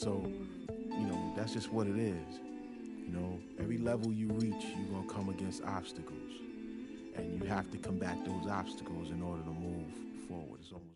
So, that's just what it is. Every level you reach, you're going to come against obstacles. And you have to combat those obstacles in order to move forward. It's almost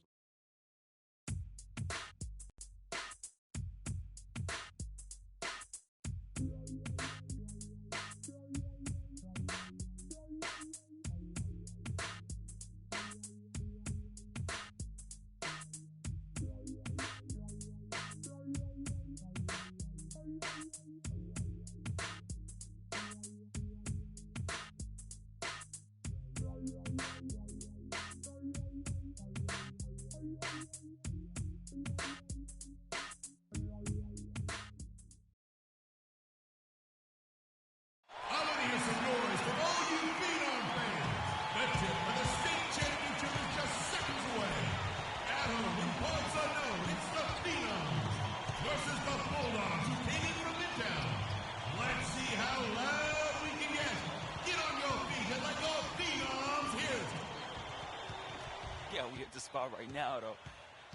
we hit the spot right now, though.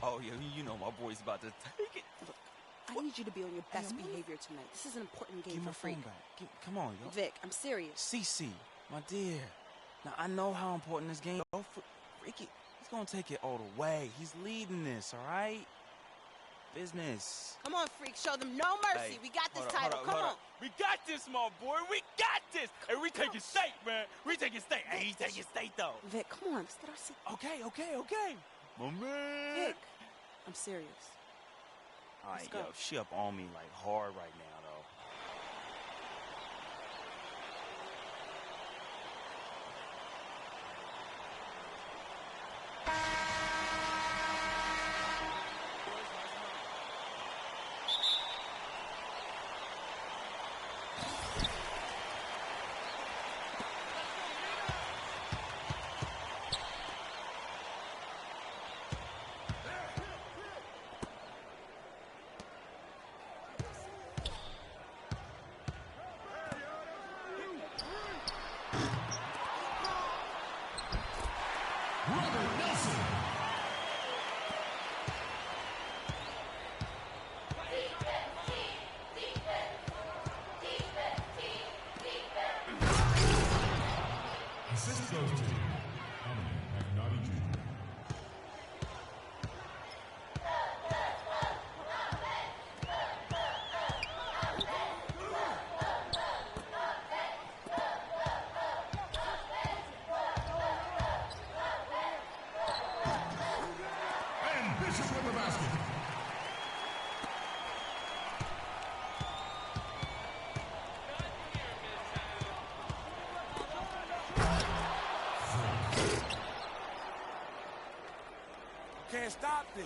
Oh, yeah, you know my boy's about to take it. Look, I need you to be on your best behavior tonight. This is an important game for Freak. Give my phone back. Come on, yo. Vic, I'm serious. CC, my dear. Now, I know how important this game is. Freaky, he's going to take it all the way. He's leading this, all right? Business. Come on, Freak. Show them no mercy. Hey, we got this title. Come on. We got this, my boy. We got this. Hey, we taking state, man. We taking state. Hey, he's taking state, though. Vic, come on. Let's get our seat. Okay. My man. Vic, I'm serious. All right, yo, she up on me like hard right now, though. Assist goes to Magnati Jr. And Bishop with the basket. Can't stop this.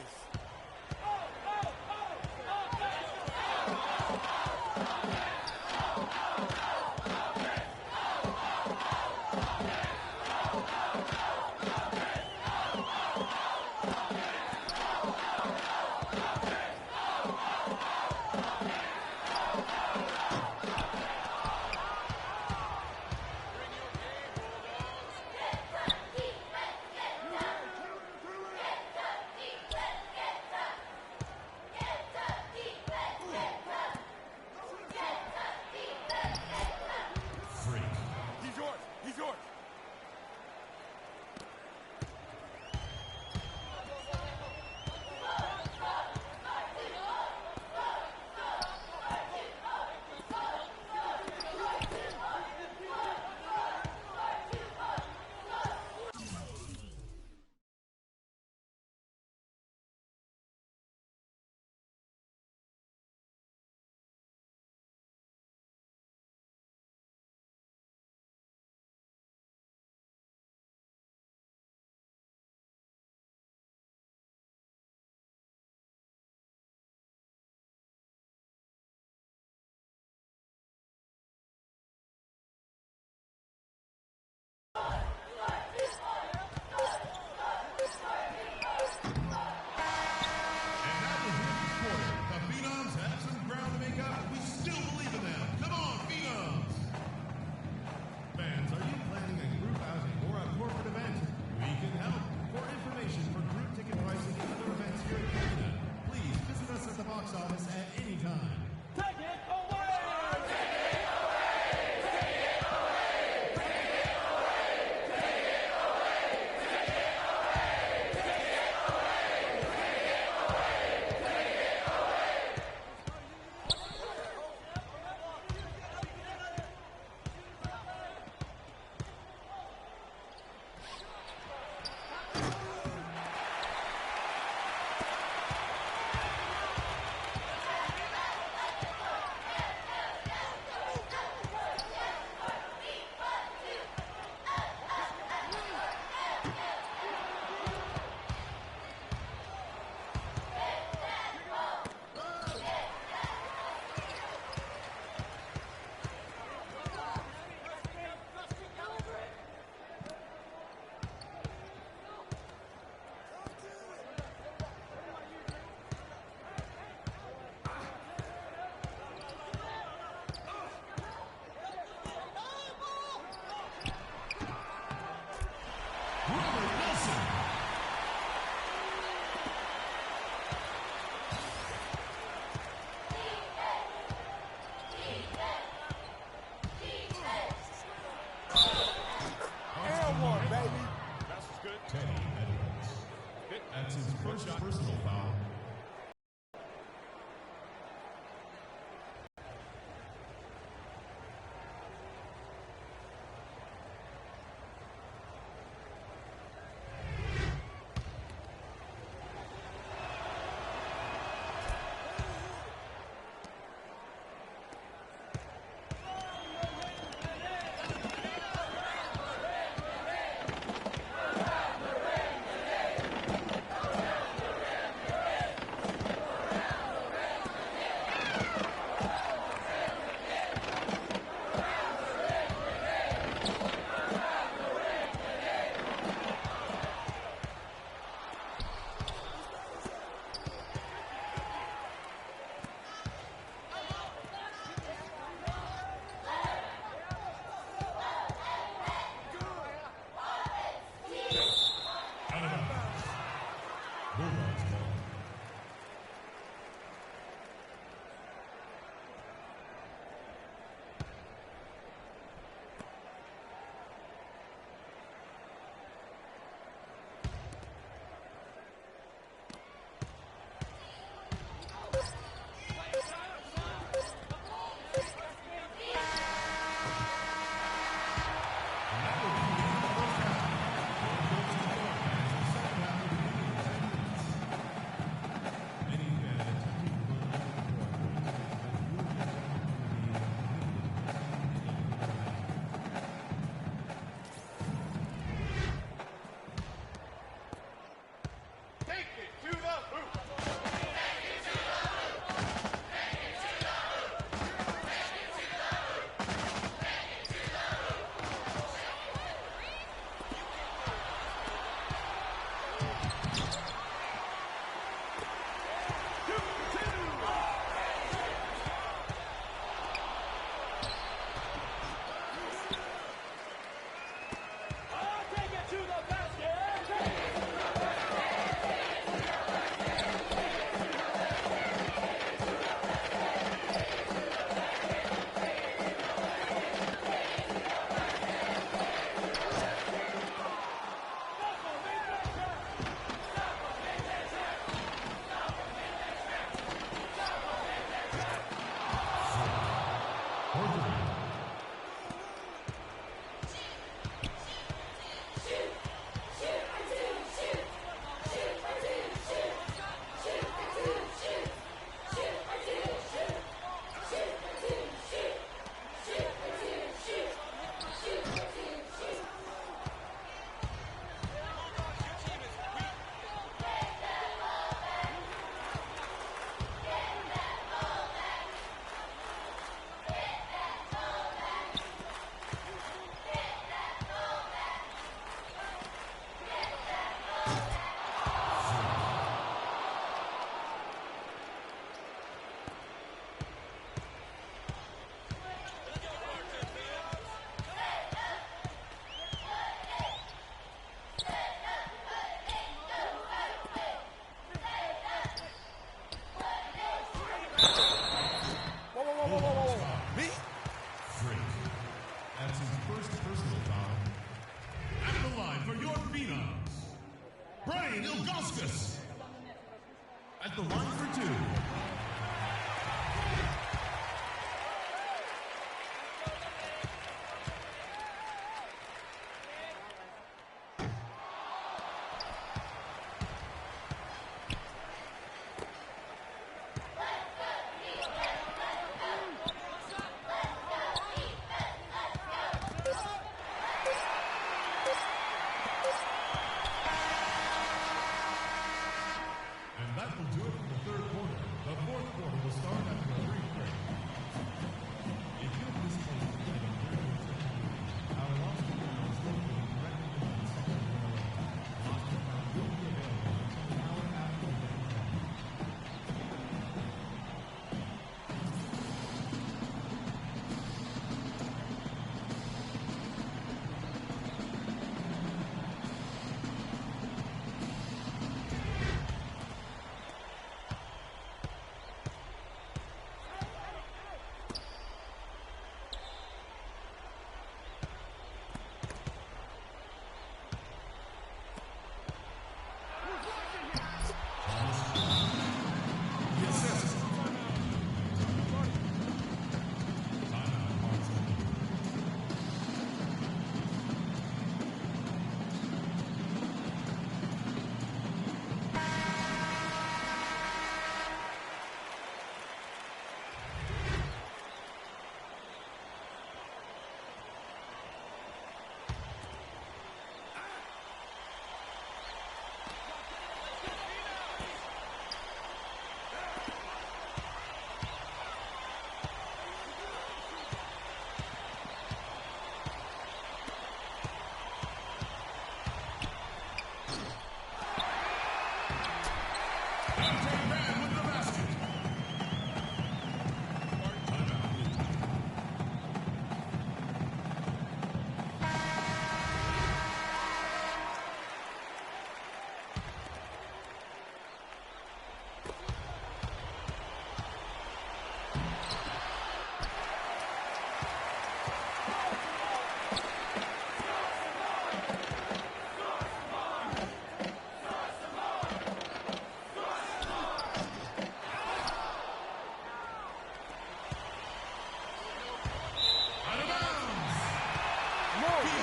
Out of bounds. Bulldogs ball. At the line for two. And that will do it for the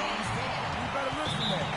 You better listen to that.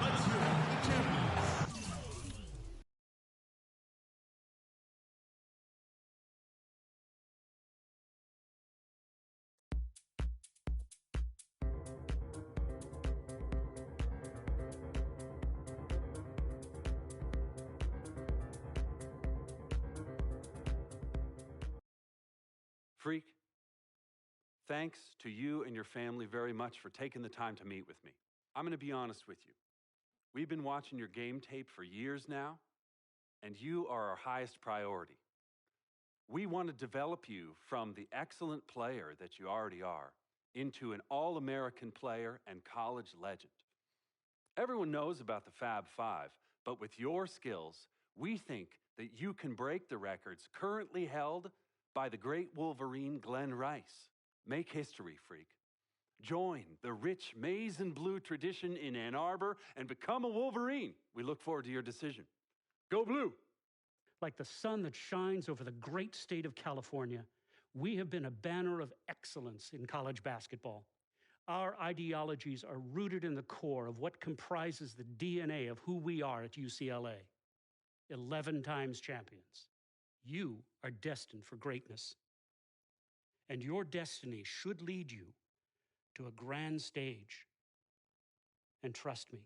Let's hear it for the champions. Freak, thanks to you and your family very much for taking the time to meet with me. I'm going to be honest with you. We've been watching your game tape for years now, and you are our highest priority. We want to develop you from the excellent player that you already are into an all-American player and college legend. Everyone knows about the Fab Five, but with your skills, we think that you can break the records currently held by the great Wolverine Glenn Rice. Make history, Freak. Join the rich maize and blue tradition in Ann Arbor and become a Wolverine. We look forward to your decision. Go Blue! Like the sun that shines over the great state of California, we have been a banner of excellence in college basketball. Our ideologies are rooted in the core of what comprises the DNA of who we are at UCLA. 11 times champions. You are destined for greatness. And your destiny should lead you to a grand stage. And trust me,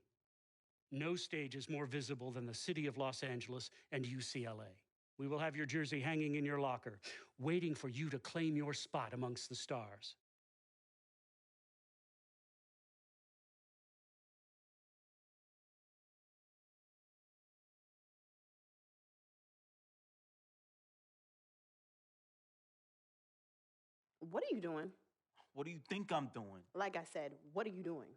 no stage is more visible than the city of Los Angeles and UCLA. We will have your jersey hanging in your locker, waiting for you to claim your spot amongst the stars. What are you doing? What do you think I'm doing? Like I said, what are you doing?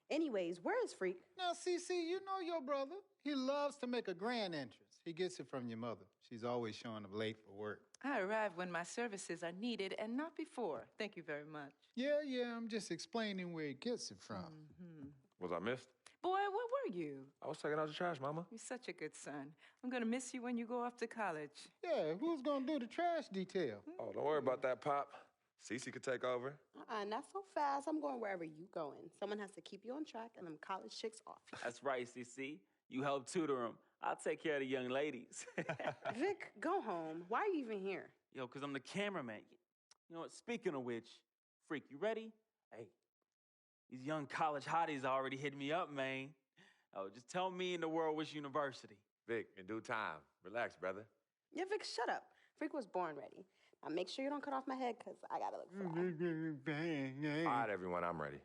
Anyways, where is Freak? Now, CC, you know your brother. He loves to make a grand entrance. He gets it from your mother. She's always showing up late for work. I arrive when my services are needed and not before. Thank you very much. Yeah, I'm just explaining where he gets it from. Was I missed? Boy, where were you? I was taking out the trash, Mama. You're such a good son. I'm going to miss you when you go off to college. Yeah, who's gonna do the trash detail? Oh, don't worry about that, Pop. Cece could take over. Not so fast. I'm going wherever you going. Someone has to keep you on track and them college chicks off you. That's right, CC. You help tutor them. I'll take care of the young ladies. Vic, go home. Why are you even here? Yo, because I'm the cameraman. You know what? Speaking of which, Freak, you ready? Hey, these young college hotties already hit me up, man. Oh, just tell me in the world which university. Vic, in due time. Relax, brother. Yeah, Vic, shut up. Freak was born ready. Now make sure you don't cut off my head, because I gotta look fly. All right, everyone, I'm ready.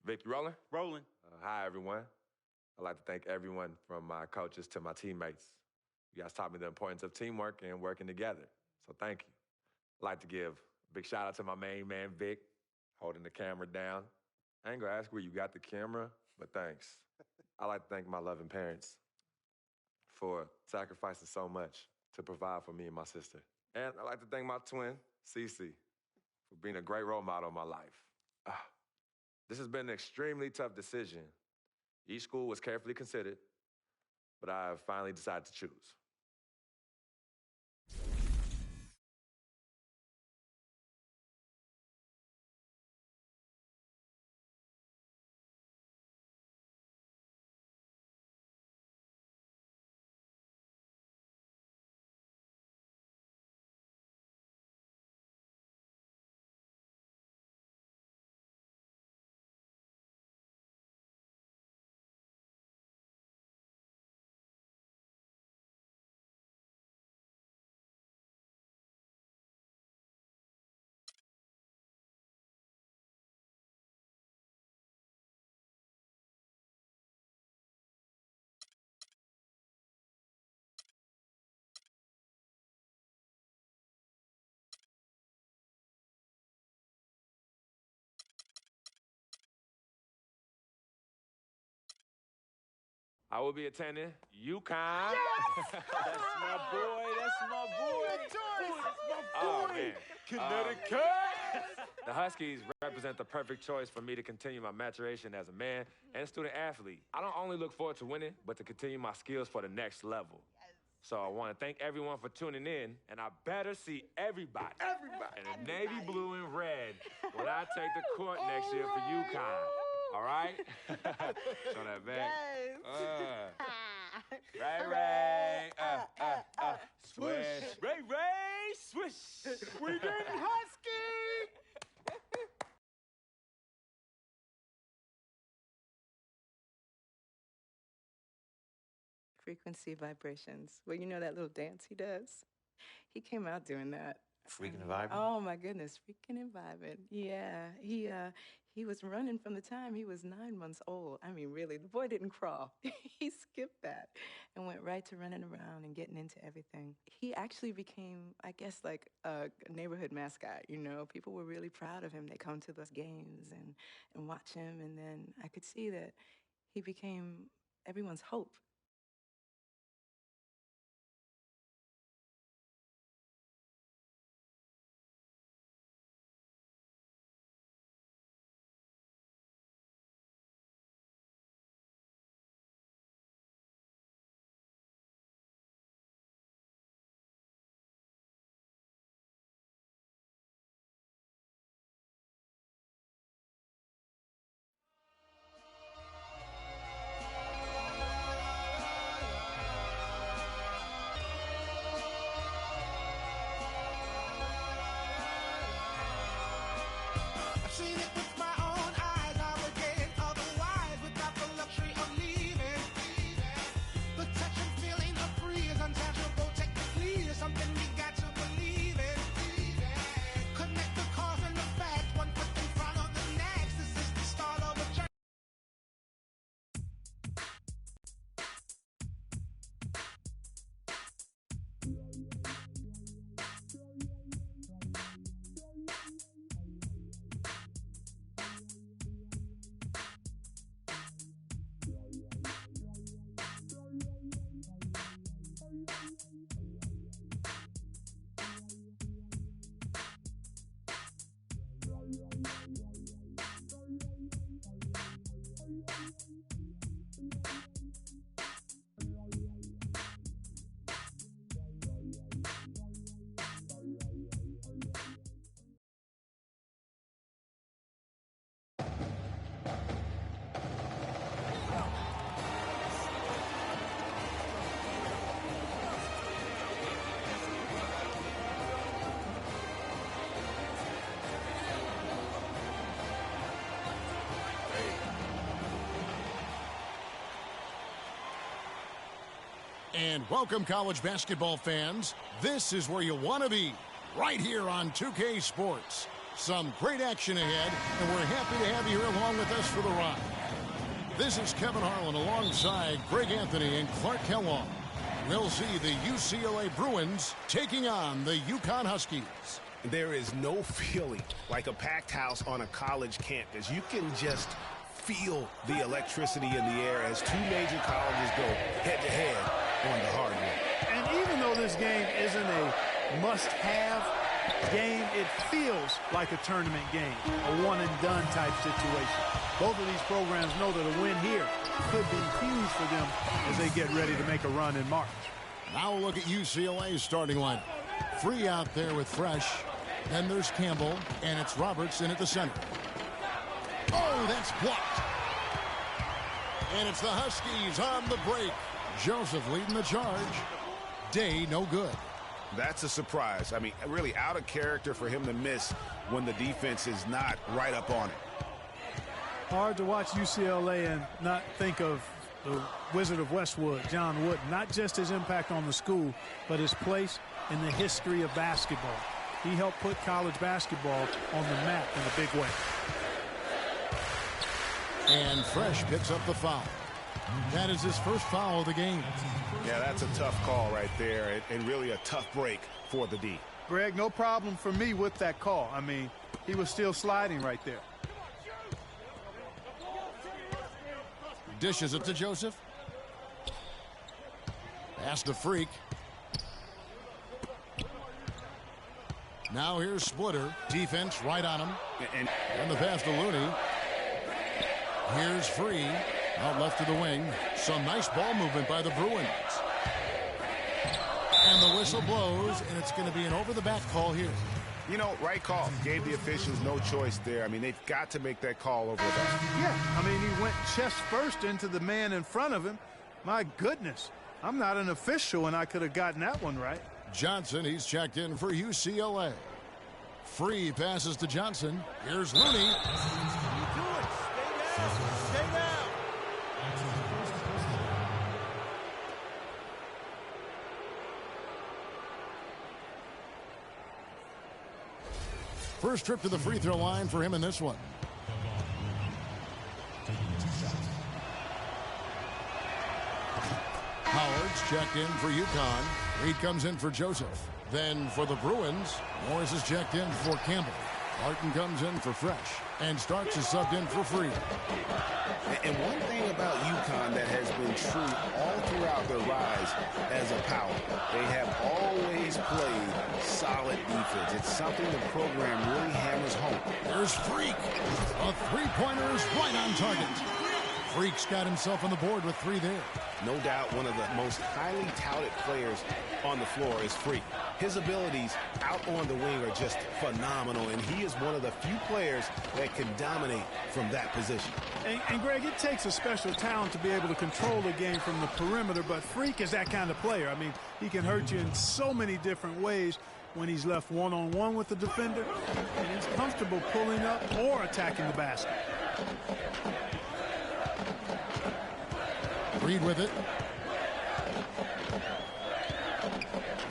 Vic, you rolling? Rolling. Hi, everyone. I'd like to thank everyone from my coaches to my teammates. You guys taught me the importance of teamwork and working together, so thank you. I'd like to give a big shout out to my main man, Vic, holding the camera down. I ain't gonna ask where you got the camera, but thanks. I'd like to thank my loving parents for sacrificing so much to provide for me and my sister. And I'd like to thank my twin, Cece, for being a great role model in my life. This has been an extremely tough decision. Each school was carefully considered, but I have finally decided to choose. I will be attending UConn. That's my boy. That's my boy. Oh, man. Connecticut. The Huskies represent the perfect choice for me to continue my maturation as a man and student athlete. I don't only look forward to winning, but to continue my skills for the next level. So I want to thank everyone for tuning in, and I better see everybody in the navy blue and red when I take the court next year for UConn. All right? Show that back. Ray, swish. Ray, swish. We getting Husky! Frequency vibrations. Well, you know that little dance he does? He came out doing that. Freaking and vibing? Oh, my goodness. Freaking and vibing. Yeah. He was running from the time he was 9 months old. I mean, really, the boy didn't crawl. He skipped that and went right to running around and getting into everything. He actually became, I guess, like a neighborhood mascot, you know? People were really proud of him. They come to those games and watch him, and then I could see that he became everyone's hope. Seen it with my own eyes, I would get otherwise without the luxury of leaving. The touch and feeling of free is untangible technically, is something we got to believe in. Connect the cause and the fact, one foot in front of the next. This is the start of a journey. And welcome, college basketball fans. This is where you want to be, right here on 2K Sports. Some great action ahead, and we're happy to have you here along with us for the ride. This is Kevin Harlan alongside Greg Anthony and Clark Kellogg. We'll see the UCLA Bruins taking on the UConn Huskies. There is no feeling like a packed house on a college campus. You can just feel the electricity in the air as two major colleges go head-to-head on the hardwood. And even though this game isn't a must-have game, it feels like a tournament game, a one-and-done type situation. Both of these programs know that a win here could be huge for them as they get ready to make a run in March. Now look at UCLA's starting lineup. Free out there with Fresh. Then there's Campbell, and it's Roberts in at the center. Oh, that's blocked. And it's the Huskies on the break. Joseph leading the charge. Day no good. That's a surprise. I mean, really out of character for him to miss when the defense is not right up on it. Hard to watch UCLA and not think of the Wizard of Westwood, John Wooden. Not just his impact on the school, but his place in the history of basketball. He helped put college basketball on the map in a big way. And Fresh picks up the foul. That is his first foul of the game. Yeah, that's a tough call right there, and really a tough break for the D. Greg, no problem for me with that call. I mean, he was still sliding right there. Dishes it to Joseph. Pass to Freak. Now here's Splitter. Defense right on him. And the pass to Looney. Here's Free. Out left to the wing. Some nice ball movement by the Bruins. And the whistle blows, and it's going to be an over-the-back call here. You know, right call. Gave the officials no choice there. I mean, they've got to make that call over the back. Yeah, I mean, he went chest first into the man in front of him. My goodness, I'm not an official, and I could have gotten that one right. Johnson, he's checked in for UCLA. Free passes to Johnson. Here's Looney. Stay down. First trip to the free throw line for him in this one. Howard's checked in for UConn. Reed comes in for Joseph. Then for the Bruins, Morris is checked in for Campbell. Martin comes in for Fresh. And Starks is subbed in for Free. And one thing about UConn that has been true all throughout their rise as a power, they have always played solid defense. It's something the program really hammers home. There's Freak. A three-pointer is right on target. Freak's got himself on the board with three there. No doubt one of the most highly touted players on the floor is Freak. His abilities out on the wing are just phenomenal, and he is one of the few players that can dominate from that position. And Greg, it takes a special talent to be able to control the game from the perimeter, but Freak is that kind of player. I mean, he can hurt you in so many different ways when he's left one-on-one with the defender, and he's comfortable pulling up or attacking the basket. Reed with it.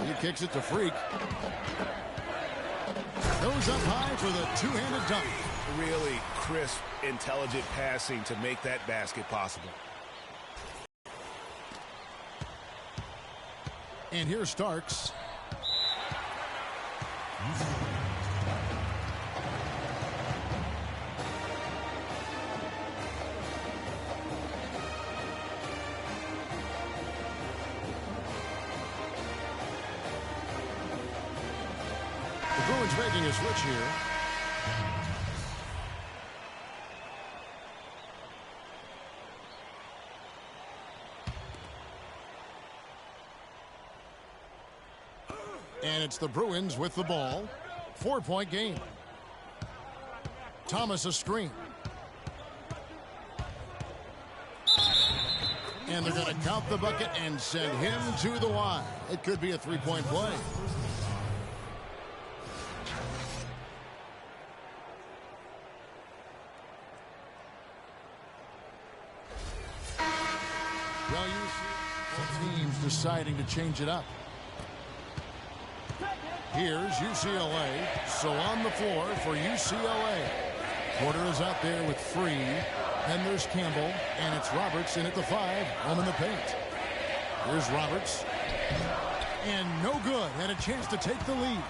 He kicks it to Freak. Goes up high for the two-handed dunk. Really crisp, intelligent passing to make that basket possible. And here's Starks. The Bruins making a switch here. And it's the Bruins with the ball. 4-point game. Thomas a screen. And they're going to count the bucket and send him to the line. It could be a three-point play. Well, you see teams deciding to change it up. Here's UCLA. So on the floor for UCLA. Porter is out there with Free. Then there's Campbell. And it's Roberts in at the 5. Home in the paint. Here's Roberts. And no good. Had a chance to take the lead.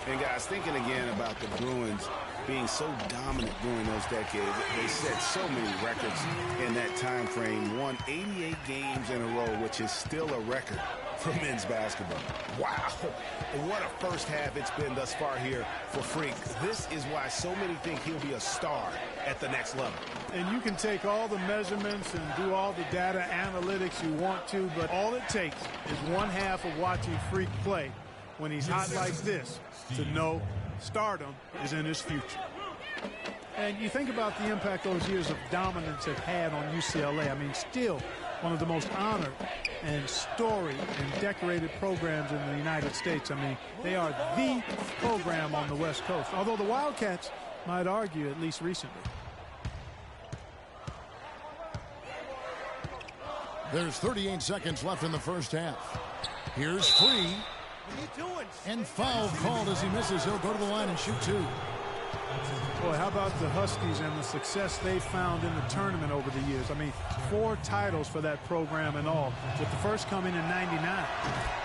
And guys, thinking again about the Bruins, being so dominant during those decades. They set so many records in that time frame, won 88 games in a row, which is still a record for men's basketball. Wow, what a first half it's been thus far here for Freak. This is why so many think he'll be a star at the next level. And you can take all the measurements and do all the data analytics you want to, but all it takes is one half of watching Freak play when he's hot like this to know stardom is in his future. And you think about the impact those years of dominance have had on UCLA. I mean, still one of the most honored and storied and decorated programs in the United States. I mean, they are the program on the West Coast, although the Wildcats might argue, at least recently. There's 38 seconds left in the first half. Here's Free. What are you doing? And foul called as he misses. He'll go to the line and shoot two. Boy, how about the Huskies and the success they found in the tournament over the years? I mean, 4 titles for that program in all, with the first coming in '99.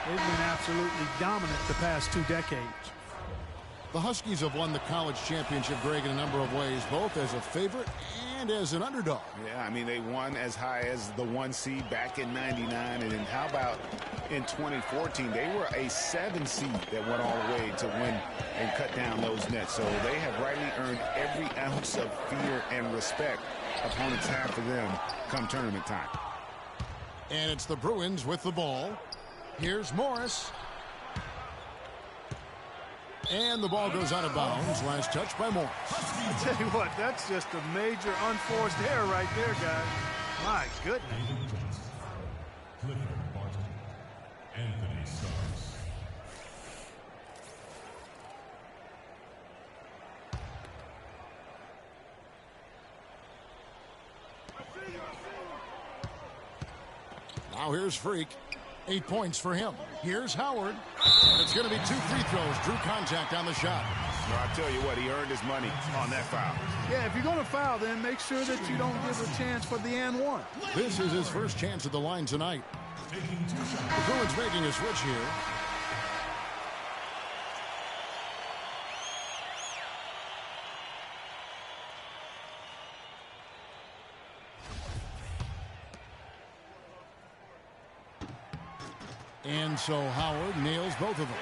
They've been absolutely dominant the past 2 decades. The Huskies have won the college championship, Greg, in a number of ways, both as a favorite and as an underdog. Yeah, I mean, they won as high as the 1 seed back in '99, and then how about in 2014? They were a 7 seed that went all the way to win and cut down those nets. So they have rightly earned every ounce of fear and respect opponents have for them come tournament time. And it's the Bruins with the ball. Here's Morris. And the ball goes out of bounds. Last touch by Morris. I tell you what, that's just a major unforced error right there, guys. My goodness. Anthony Starks. Now here's Freak. 8 points for him. Here's Howard. It's going to be 2 free throws. Drew contact on the shot. Well, I tell you what, he earned his money on that foul. Yeah, if you're going to foul, then make sure that you don't give a chance for the and one. This is his first chance at the line tonight. The Bruins making a switch here. And so Howard nails both of them.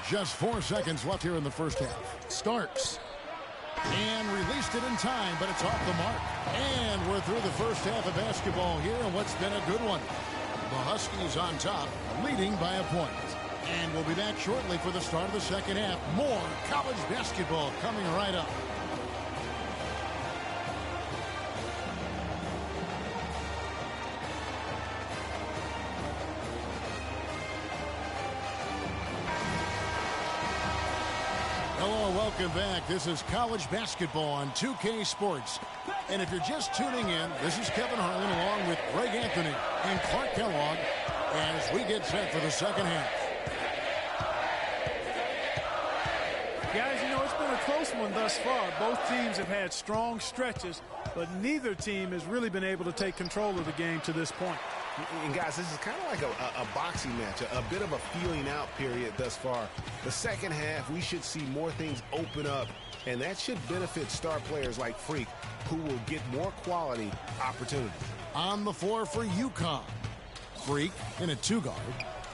Just 4 seconds left here in the first half. Starks. And released it in time, but it's off the mark. And we're through the first half of basketball here, and what's been a good one. The Huskies on top, leading by a point. And we'll be back shortly for the start of the second half. More college basketball coming right up. Welcome back. This is college basketball on 2K Sports. And if you're just tuning in, this is Kevin Harlan along with Greg Anthony and Clark Kellogg as we get set for the second half. Guys, you know, it's been a close one thus far. Both teams have had strong stretches, but neither team has really been able to take control of the game to this point. And guys, this is kind of like a boxing match, a bit of a feeling out period thus far. The second half, we should see more things open up, and that should benefit star players like Freak, who will get more quality opportunities. On the floor for UConn. Freak in a 2-guard,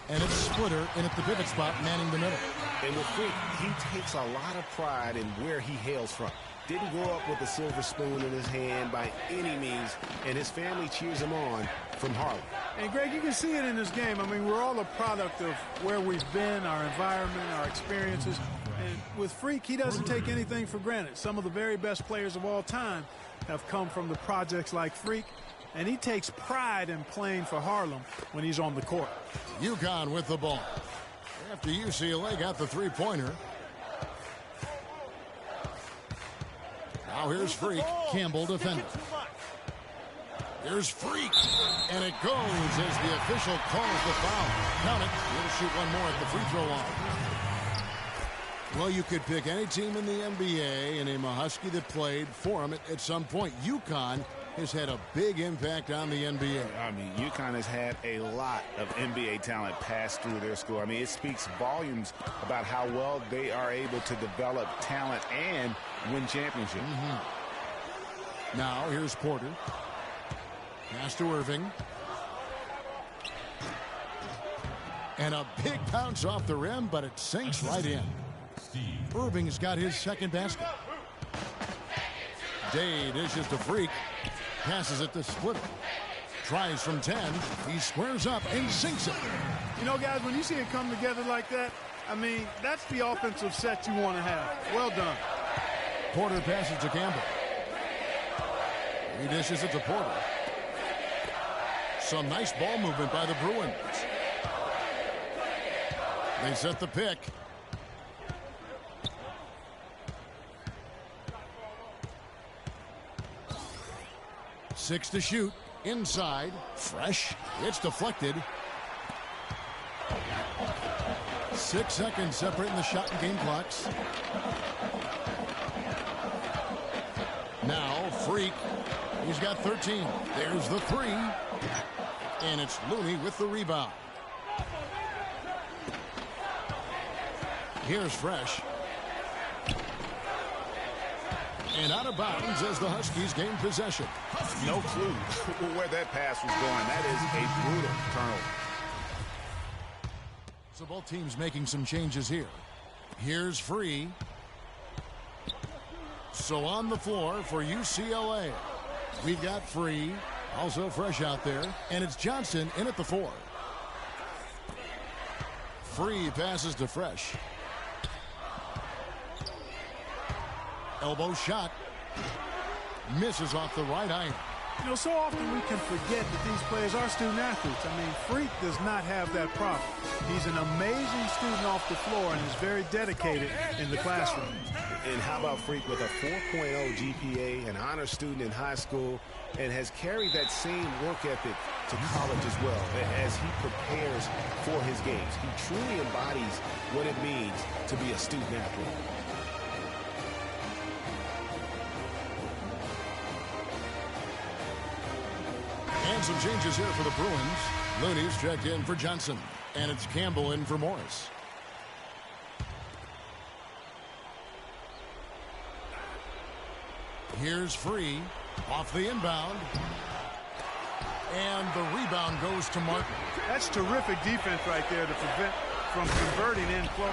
and it's Splitter in at the pivot spot, manning the middle. And with Freak, he takes a lot of pride in where he hails from. Didn't grow up with a silver spoon in his hand by any means, and his family cheers him on from Harlem. And Greg, you can see it in this game. I mean, we're all a product of where we've been, our environment, our experiences. And with Freak, he doesn't take anything for granted. Some of the very best players of all time have come from the projects like Freak, and he takes pride in playing for Harlem when he's on the court. UConn with the ball. After UCLA got the three-pointer. Now here's Freak. Campbell defending. Here's Freak. And it goes as the official calls the foul. Count it. He'll shoot one more at the free throw line. Well, you could pick any team in the NBA and name a Husky that played for him at some point. UConn has had a big impact on the NBA. I mean, UConn has had a lot of NBA talent pass through their school. I mean, it speaks volumes about how well they are able to develop talent and win championships. Now, here's Porter. Pass to Irving. And a big bounce off the rim, but it sinks right in. Irving's got his second basket. Day dishes to Freak. Passes it to Splitter. Tries from 10. He squares up and sinks it. You know, guys, when you see it come together like that, I mean, that's the offensive set you want to have. Well done. Porter passes to Campbell. He dishes it to Porter. Some nice ball movement by the Bruins. They set the pick. Six to shoot. Inside. Fresh. It's deflected. 6 seconds separating the shot and game clocks. Now, Freak. He's got 13. There's the three. And it's Looney with the rebound. Here's Fresh. And out of bounds as the Huskies gain possession. No clue where that pass was going. That is a brutal turnover. So both teams making some changes here. Here's Free. So on the floor for UCLA, we've got Free, also Fresh out there, and it's Johnson in at the 4. Free passes to Fresh. Elbow shot. Misses off the right iron. You know, so often we can forget that these players are student athletes. I mean, Freak does not have that problem. He's an amazing student off the floor and is very dedicated in the classroom. And how about Freak with a 4.0 GPA, an honor student in high school, and has carried that same work ethic to college as well as he prepares for his games. He truly embodies what it means to be a student athlete. And some changes here for the Bruins. Looney's checked in for Johnson. And it's Campbell in for Morris. Here's Free. Off the inbound. And the rebound goes to Martin. That's terrific defense right there to prevent from converting in close.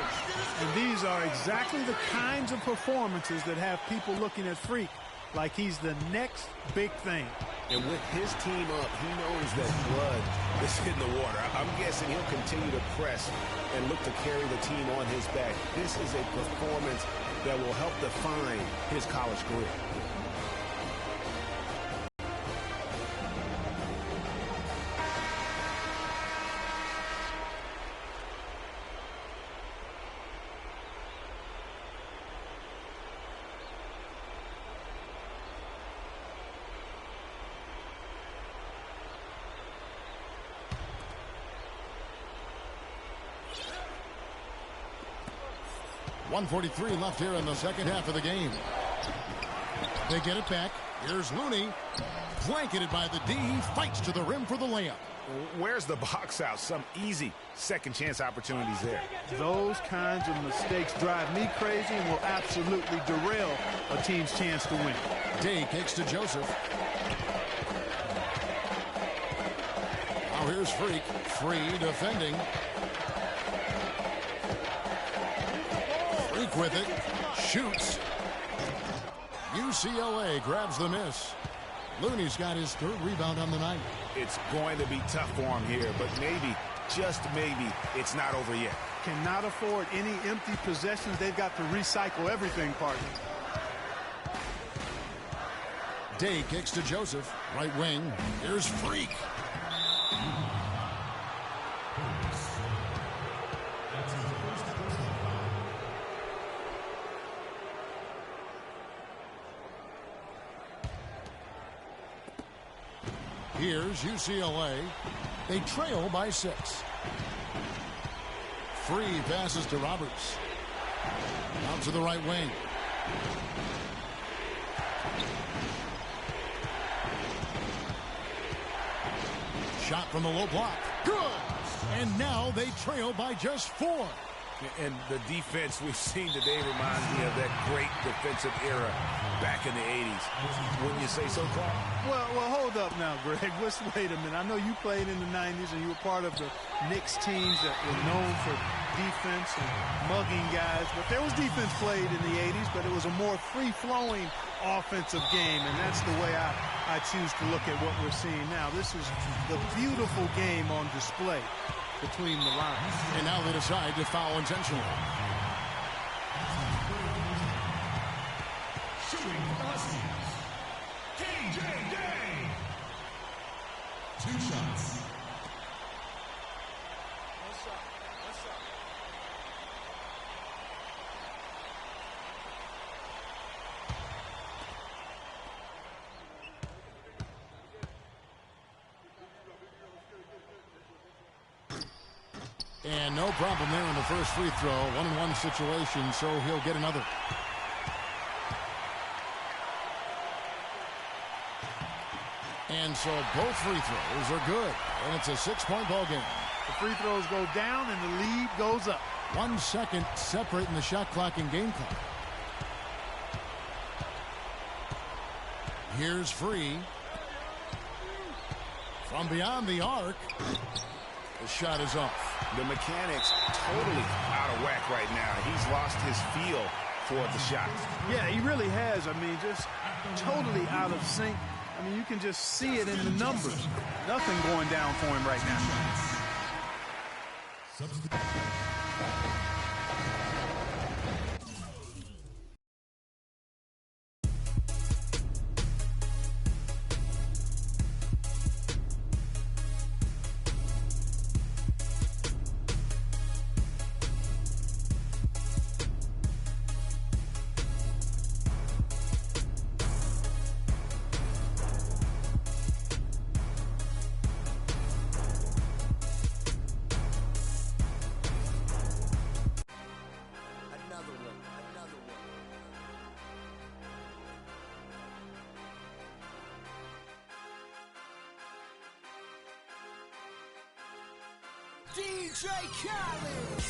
And these are exactly the kinds of performances that have people looking at Freak like he's the next big thing. And with his team up, he knows that blood is in the water. I'm guessing he'll continue to press and look to carry the team on his back. This is a performance that will help define his college career. .143 left here in the second half of the game. They get it back. Here's Looney. Blanketed by the D. He fights to the rim for the layup. Where's the box out? Some easy second chance opportunities there. Those kinds of mistakes drive me crazy and will absolutely derail a team's chance to win. Day kicks to Joseph. Now here's Freak. Free defending. Freak with it. Shoots. UCLA grabs the miss. Looney's got his third rebound on the night. It's going to be tough for him here, but maybe, just maybe, it's not over yet. Cannot afford any empty possessions. They've got to recycle everything, partner. Day kicks to Joseph. Right wing. Here's Freak. Here's UCLA. They trail by 6. Free passes to Roberts. Out to the right wing. Shot from the low block. Good. And now they trail by just 4. And the defense we've seen today reminds me of that great defensive era back in the 80s. Wouldn't you say so, Clark? Well, hold up now, Greg. Wait a minute. I know you played in the 90s and you were part of the Knicks teams that were known for defense and mugging guys. But there was defense played in the 80s, but it was a more free-flowing offensive game, and that's the way I choose to look at what we're seeing now. This is the beautiful game on display between the lines. And now they decide to foul intentionally. Shooting Huskies, KJ Day. 2 shots. And no problem there in the first free throw. 1-on-1 situation, so he'll get another. And so both free throws are good. And it's a 6-point ball game. The free throws go down and the lead goes up. 1 second separating the shot clock and game clock. Here's Free. From beyond the arc. The shot is off. The mechanics totally out of whack right now. He's lost his feel for the shot. Yeah, he really has. I mean, just totally out of sync. I mean, you can just see it in the numbers. Nothing going down for him right now. DJ Khaled.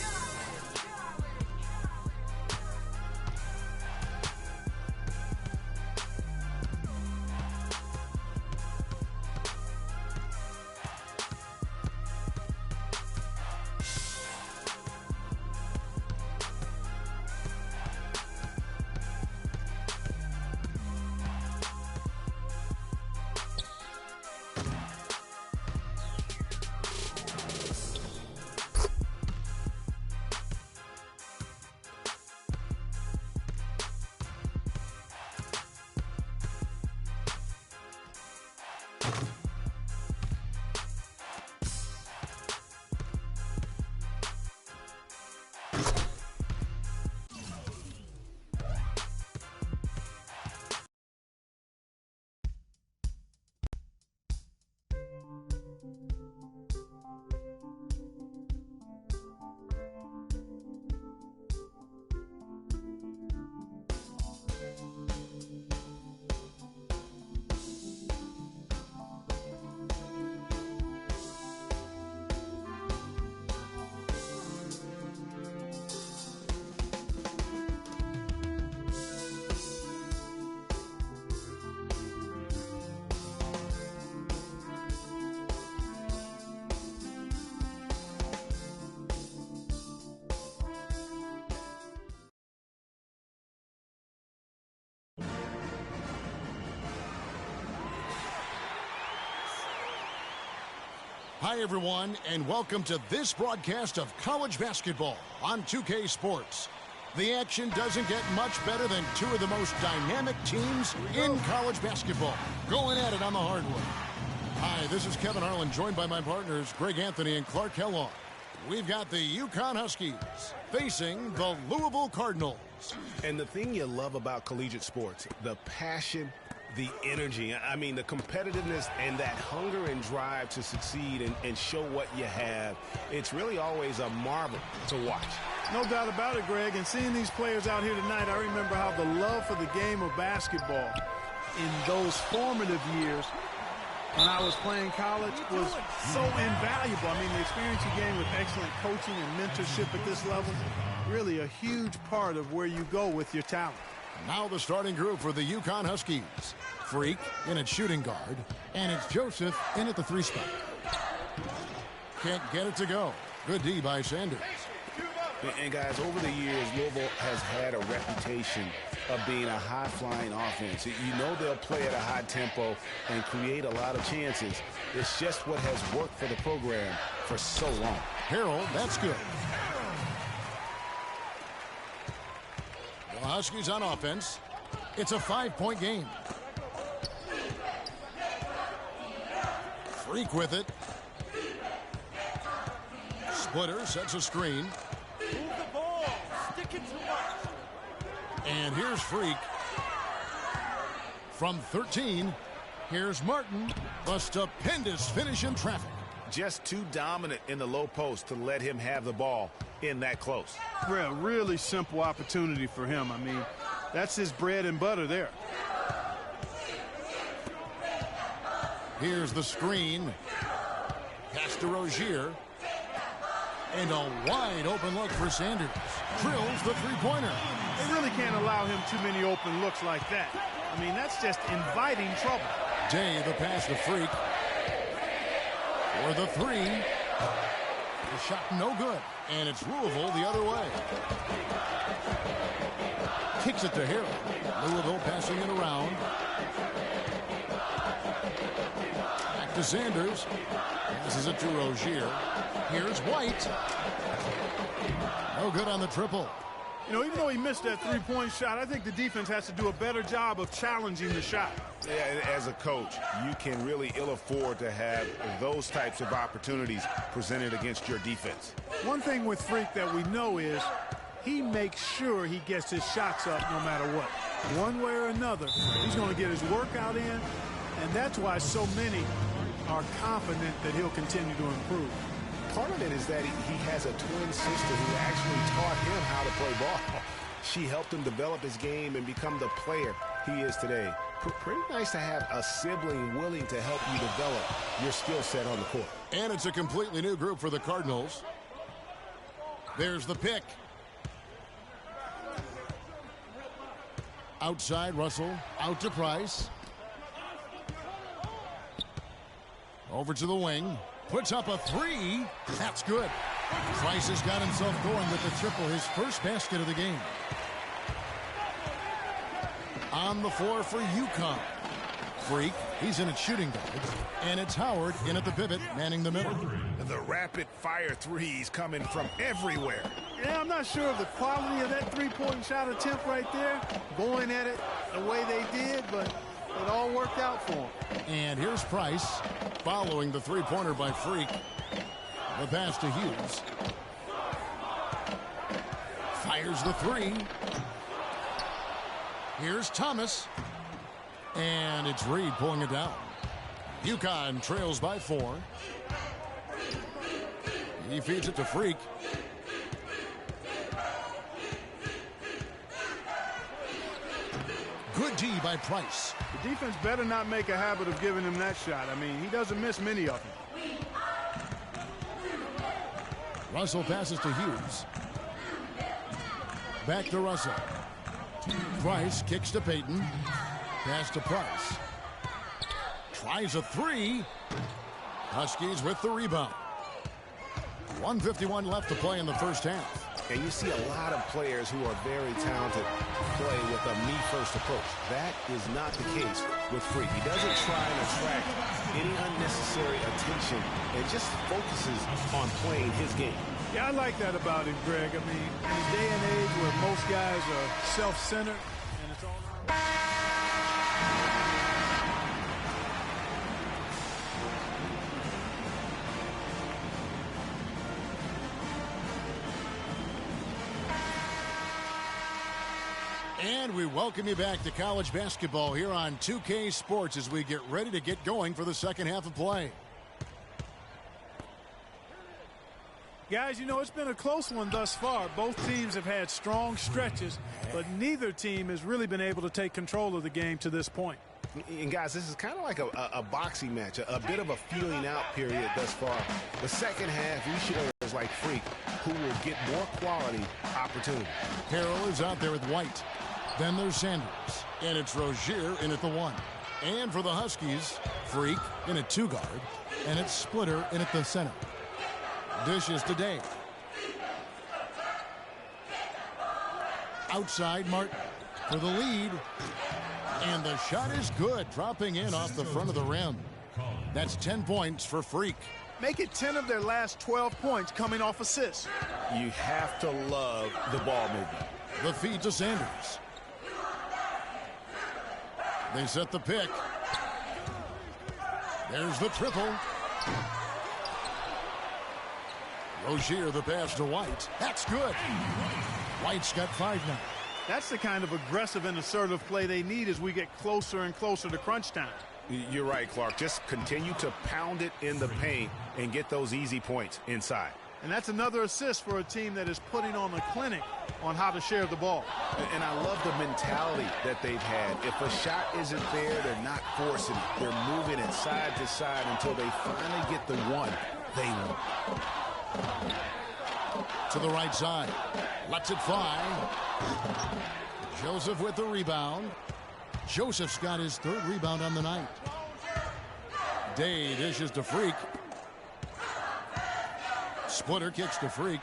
Hi, everyone, and welcome to this broadcast of college basketball on 2K Sports. The action doesn't get much better than two of the most dynamic teams in college basketball going at it on the hardwood. Hi, this is Kevin Harlan, joined by my partners Greg Anthony and Clark Kellogg. We've got the UConn Huskies facing the Louisville Cardinals. And the thing you love about collegiate sports, the passion, the energy, I mean, the competitiveness and that hunger and drive to succeed and show what you have, it's really always a marvel to watch. No doubt about it, Greg. And seeing these players out here tonight, I remember how the love for the game of basketball in those formative years when I was playing college was so invaluable. I mean, the experience you gain with excellent coaching and mentorship at this level, really a huge part of where you go with your talent. Now the starting group for the UConn Huskies. Freak in at shooting guard, and it's Joseph in at the 3 spot. Can't get it to go. Good D by Sanders. And guys, over the years, Louisville has had a reputation of being a high-flying offense. You know they'll play at a high tempo and create a lot of chances. It's just what has worked for the program for so long. Harold, that's good. The Huskies on offense. It's a 5-point game. Freak with it. Splitter sets a screen. Move the ball. Stick it too much. And here's Freak. From 13, here's Martin. A stupendous finish in traffic. Just too dominant in the low post to let him have the ball in that close. Really simple opportunity for him. I mean, that's his bread and butter there. Here's the screen. Pass to Rozier. And a wide open look for Sanders. Drills the 3-pointer. They really can't allow him too many open looks like that. I mean, that's just inviting trouble. Day the pass to Freak. For the 3. The shot no good. And it's Louisville the other way. Kicks it to Harold. Louisville passing it around. Back to Sanders. Passes it to Rozier. Here's White. No good on the triple. You know, even though he missed that 3-point shot, I think the defense has to do a better job of challenging the shot. Yeah, as a coach, you can really ill afford to have those types of opportunities presented against your defense. One thing with Freak that we know is he makes sure he gets his shots up no matter what. One way or another, he's going to get his workout in, and that's why so many are confident that he'll continue to improve. Part of it is that he has a twin sister who actually taught him how to play ball. She helped him develop his game and become the player he is today. Pretty nice to have a sibling willing to help you develop your skill set on the court. And it's a completely new group for the Cardinals. There's the pick. Outside Russell, out to Price. Over to the wing. Puts up a 3. That's good. Price has got himself going with the triple, his first basket of the game. On the floor for UConn. Freak, he's in at shooting guard. And it's Howard in at the pivot, manning the middle. The rapid-fire threes coming from everywhere. Yeah, I'm not sure of the quality of that 3-point shot attempt right there, going at it the way they did, but it all worked out for him. And here's Price, following the 3-pointer by Freak. The pass to Hughes. Fires the 3. Here's Thomas. And it's Reed pulling it down. UConn trails by 4. He feeds it to Freak. Good D by Price. The defense better not make a habit of giving him that shot. I mean, he doesn't miss many of them. Russell passes to Hughes. Back to Russell. Price kicks to Payton. Pass to Price. Tries a 3. Huskies with the rebound. 1:51 left to play in the first half. And you see a lot of players who are very talented play with a me-first approach. That is not the case with Freak. He doesn't try and attract any unnecessary attention and just focuses on playing his game. Yeah, I like that about him, Greg. I mean, in a day and age where most guys are self-centered and it's all about... And we welcome you back to college basketball here on 2K Sports as we get ready to get going for the second half of play. Guys, you know, it's been a close one thus far. Both teams have had strong stretches, but neither team has really been able to take control of the game to this point. And guys, this is kind of like a boxing match, a bit of a feeling out period thus far. The second half, we should have like Freak, who will get more quality opportunity. Harrell is out there with White. Then there's Sanders. And it's Rozier in at the 1. And for the Huskies, Freak in at 2 guard. And it's Splitter in at the center. Dishes to Day. Outside Martin for the lead. And the shot is good, dropping in off the front of the rim. That's 10 points for Freak. Make it 10 of their last 12 points coming off assists. You have to love the ball movement. The feed to Sanders. They set the pick. There's the triple. Rozier the pass to White. That's good. White's got 5 now. That's the kind of aggressive and assertive play they need as we get closer and closer to crunch time. You're right, Clark. Just continue to pound it in the paint and get those easy points inside. And that's another assist for a team that is putting on a clinic on how to share the ball. And I love the mentality that they've had. If a shot isn't there, they're not forcing it. They're moving it side to side until they finally get the one they want. To the right side. Lets it fly. Joseph with the rebound. Joseph's got his 3rd rebound on the night. Day dishes to Freak. Splitter kicks to Freak.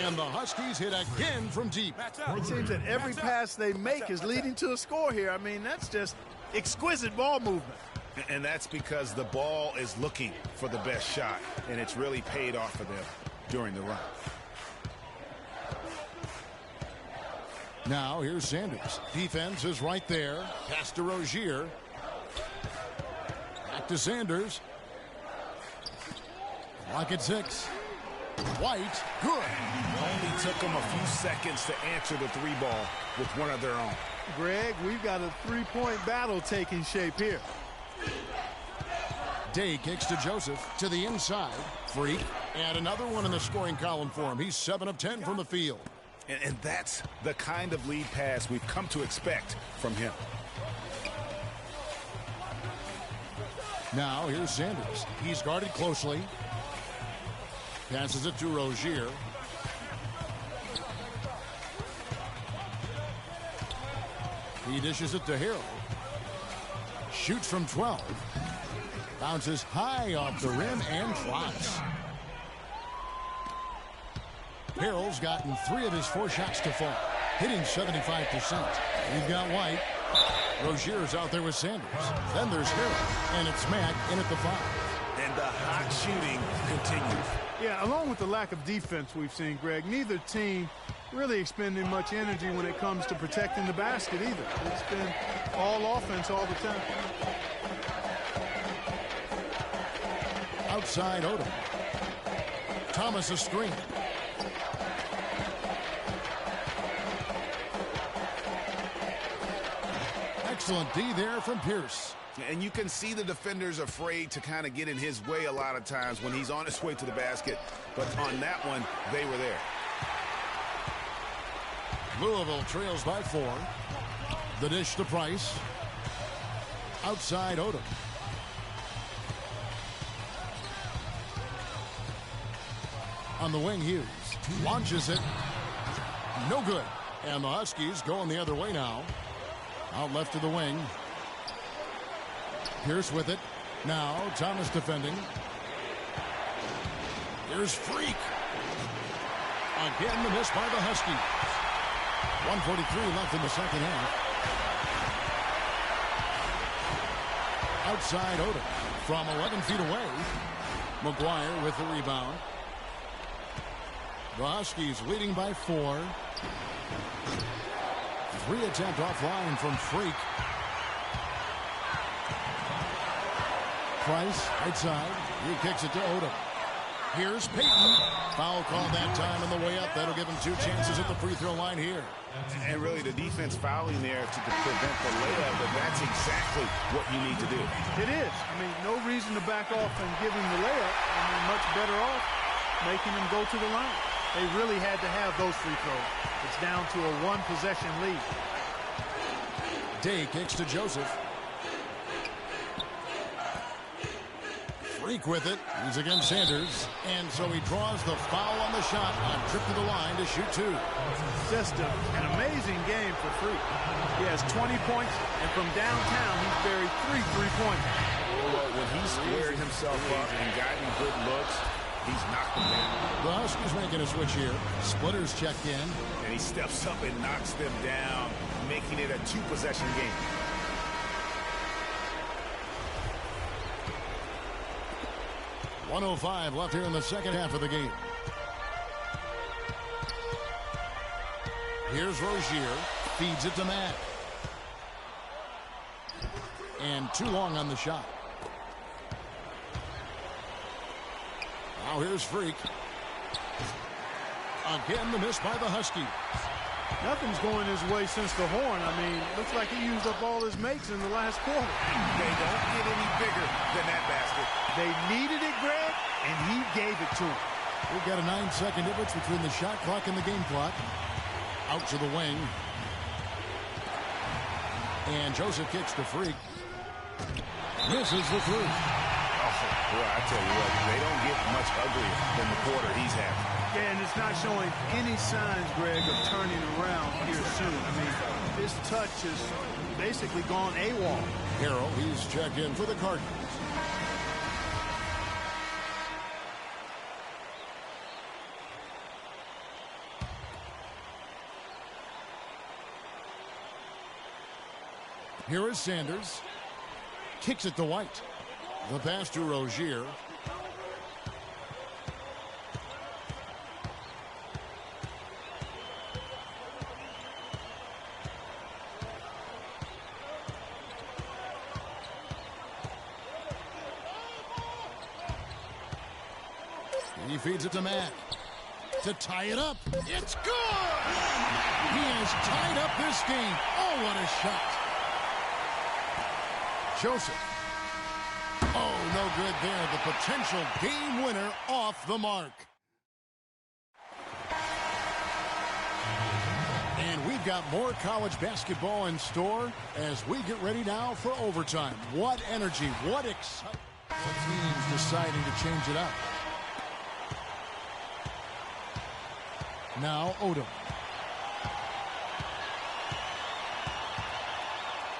And the Huskies hit again from deep. It seems that every pass they make is leading to a score here. I mean, that's just exquisite ball movement. And that's because the ball is looking for the best shot, and it's really paid off for them during the run. Now here's Sanders. Defense is right there. Pass to Rozier. Back to Sanders. Clock at 6. White, good. Only took them a few seconds to answer the 3 ball with one of their own. Greg, we've got a 3-point battle taking shape here. Day kicks to Joseph to the inside. Freak. And another one in the scoring column for him. He's 7 of 10 from the field. And that's the kind of lead pass we've come to expect from him. Now here's Sanders. He's guarded closely. Passes it to Rozier. He dishes it to Harrell. Shoots from 12. Bounces high off the rim and drops. Harrell's gotten 3 of his 4 shots to fall, hitting 75%. We've got White. Rozier's out there with Sanders. Then there's Harrell, and it's Mack in at the 5. And the hot shooting continues. Yeah, along with the lack of defense we've seen, Greg, neither team really expending much energy when it comes to protecting the basket either. It's been all offense all the time. Outside Odom. Thomas a screen. Excellent D there from Pierce. And you can see the defenders afraid to kind of get in his way a lot of times when he's on his way to the basket. But on that one, they were there. Louisville trails by 4. The dish to Price. Outside Odom. On the wing, Hughes launches it. No good. And the Huskies going the other way now. Out left to the wing. Pierce with it. Now Thomas defending. Here's Freak. Again the miss by the Huskies. 1:43 left in the second half. Outside Odom from 11 feet away. McGuire with the rebound. The Huskies leading by 4. 3 attempt offline from Freak. Price, right side. He kicks it to Odom. Here's Payton. Foul call that time on the way up. That'll give him 2 chances at the free throw line here. And really the defense fouling there to prevent the layup, but that's exactly what you need to do. It is. I mean, no reason to back off and give him the layup. I mean, much better off making him go to the line. They really had to have those free throws. It's down to a 1-possession lead. Day kicks to Joseph. Freak with it. He's against Sanders. And so he draws the foul on the shot on trip to the line to shoot 2. Just an amazing game for Freak. He has 20 points, and from downtown, he's buried 3 3-pointers. Well, when he squared himself up and gotten good looks, he's knocked them down. The Huskies making a switch here. Splitters checked in. And he steps up and knocks them down, making it a 2-possession game. .105 left here in the second half of the game. Here's Rozier. Feeds it to Mack. And too long on the shot. Now here's Freak. Again, the miss by the Huskies. Nothing's going his way since the horn. I mean, looks like he used up all his makes in the last quarter. They don't get any bigger than that basket. They needed it, Greg, and he gave it to him. We've got a 9-second difference between the shot clock and the game clock. Out to the wing. And Joseph kicks to Freak. Misses the 3. Oh, boy, I tell you what, they don't get much uglier than the quarter he's having. Yeah, and it's not showing any signs, Greg, of turning around here soon. I mean, his touch has basically gone AWOL. Harrell, he's checked in for the Cardinals. Here is Sanders. Kicks it to White. The pass to Rozier. He feeds it to Mack. To tie it up. It's good! He has tied up this game. Oh, what a shot. Joseph. Oh, no good there. The potential game winner off the mark. And we've got more college basketball in store as we get ready now for overtime. What energy, what excitement. The team's deciding to change it up. Now Odom.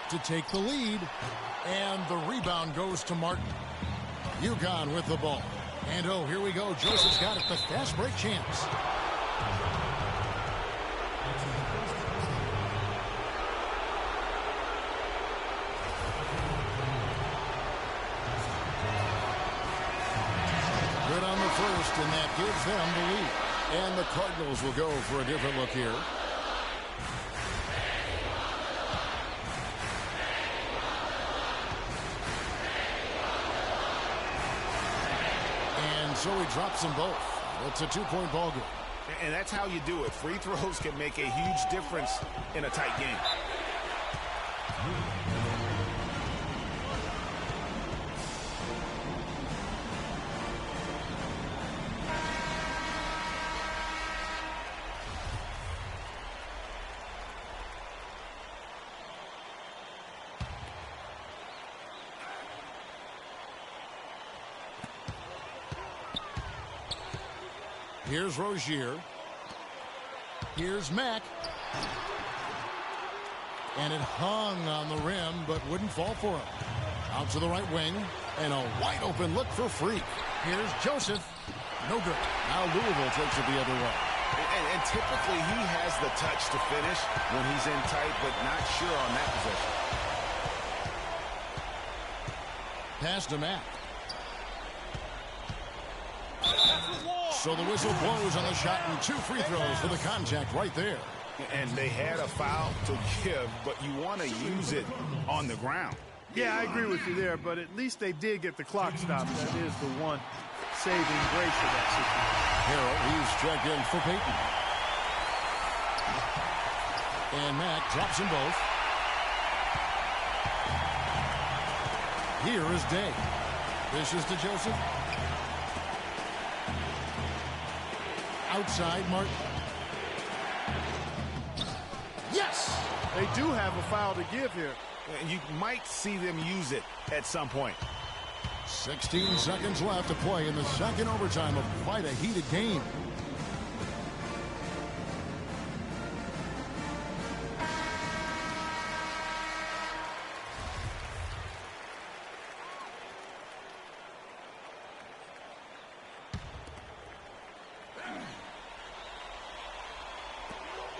To take the lead. And the rebound goes to Martin. UConn with the ball. And oh, here we go. Joseph's got it. The fast break chance. Good on the first, and that gives them the lead. And the Cardinals will go for a different look here. So he drops them both. It's a 2-point ball game. And that's how you do it. Free throws can make a huge difference in a tight game. Here's Rozier. Here's Mack. And it hung on the rim, but wouldn't fall for him. Out to the right wing. And a wide open look for Freak. Here's Joseph. No good. Now Louisville takes it the other way. And typically he has the touch to finish when he's in tight, but not sure on that possession. Pass to Mack. So the whistle blows on the shot and 2 free throws for the contact right there. And they had a foul to give, but you want to use it on the ground. Yeah, I agree with you there, but at least they did get the clock stopped. That is the one saving grace of that situation. Harrell, he's checked in for Peyton. And Mack drops them both. Here is Day. This is to Joseph. Outside, Martin. Yes! They do have a foul to give here. You might see them use it at some point. 16 seconds left to play in the second overtime of quite a heated game.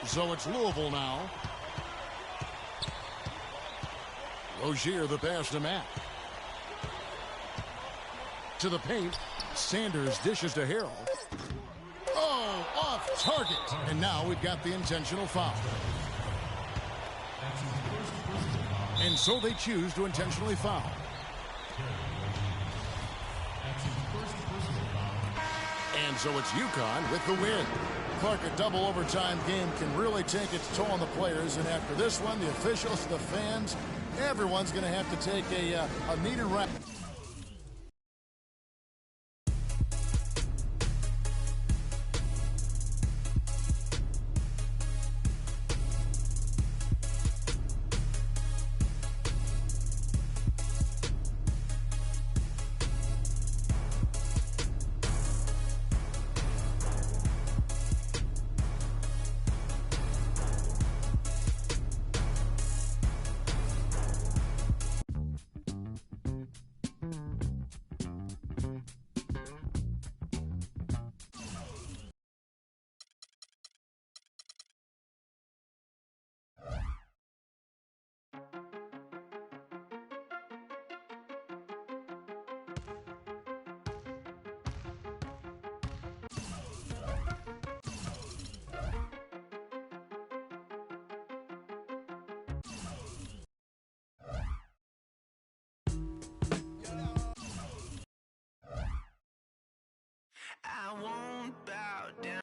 So it's Louisville now. Rozier the pass to Matt. To the paint. Sanders dishes to Harrell. Oh, off target. And now we've got the intentional foul. And so they choose to intentionally foul. And so it's UConn with the win. Clark, a double overtime game can really take its toll on the players. And after this one, the officials, the fans, everyone's going to have to take a needed rest. I won't bow down.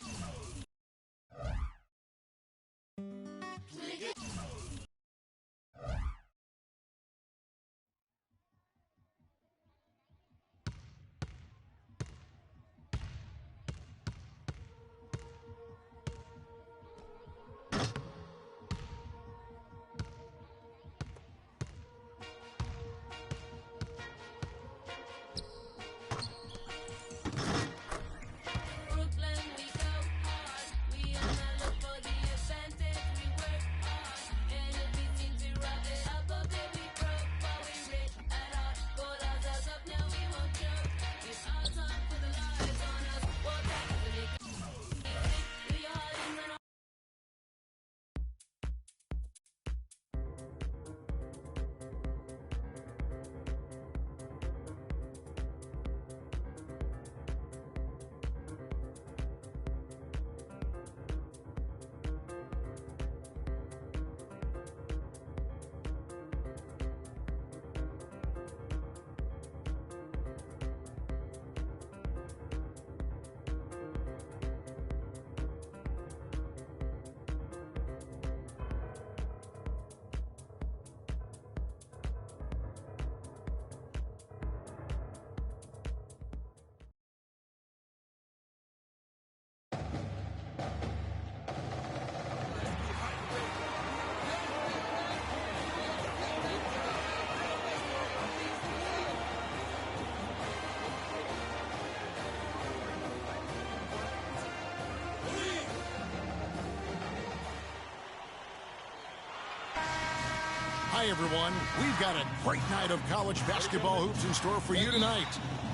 Hi, everyone. We've got a great night of college basketball hoops in store for you tonight.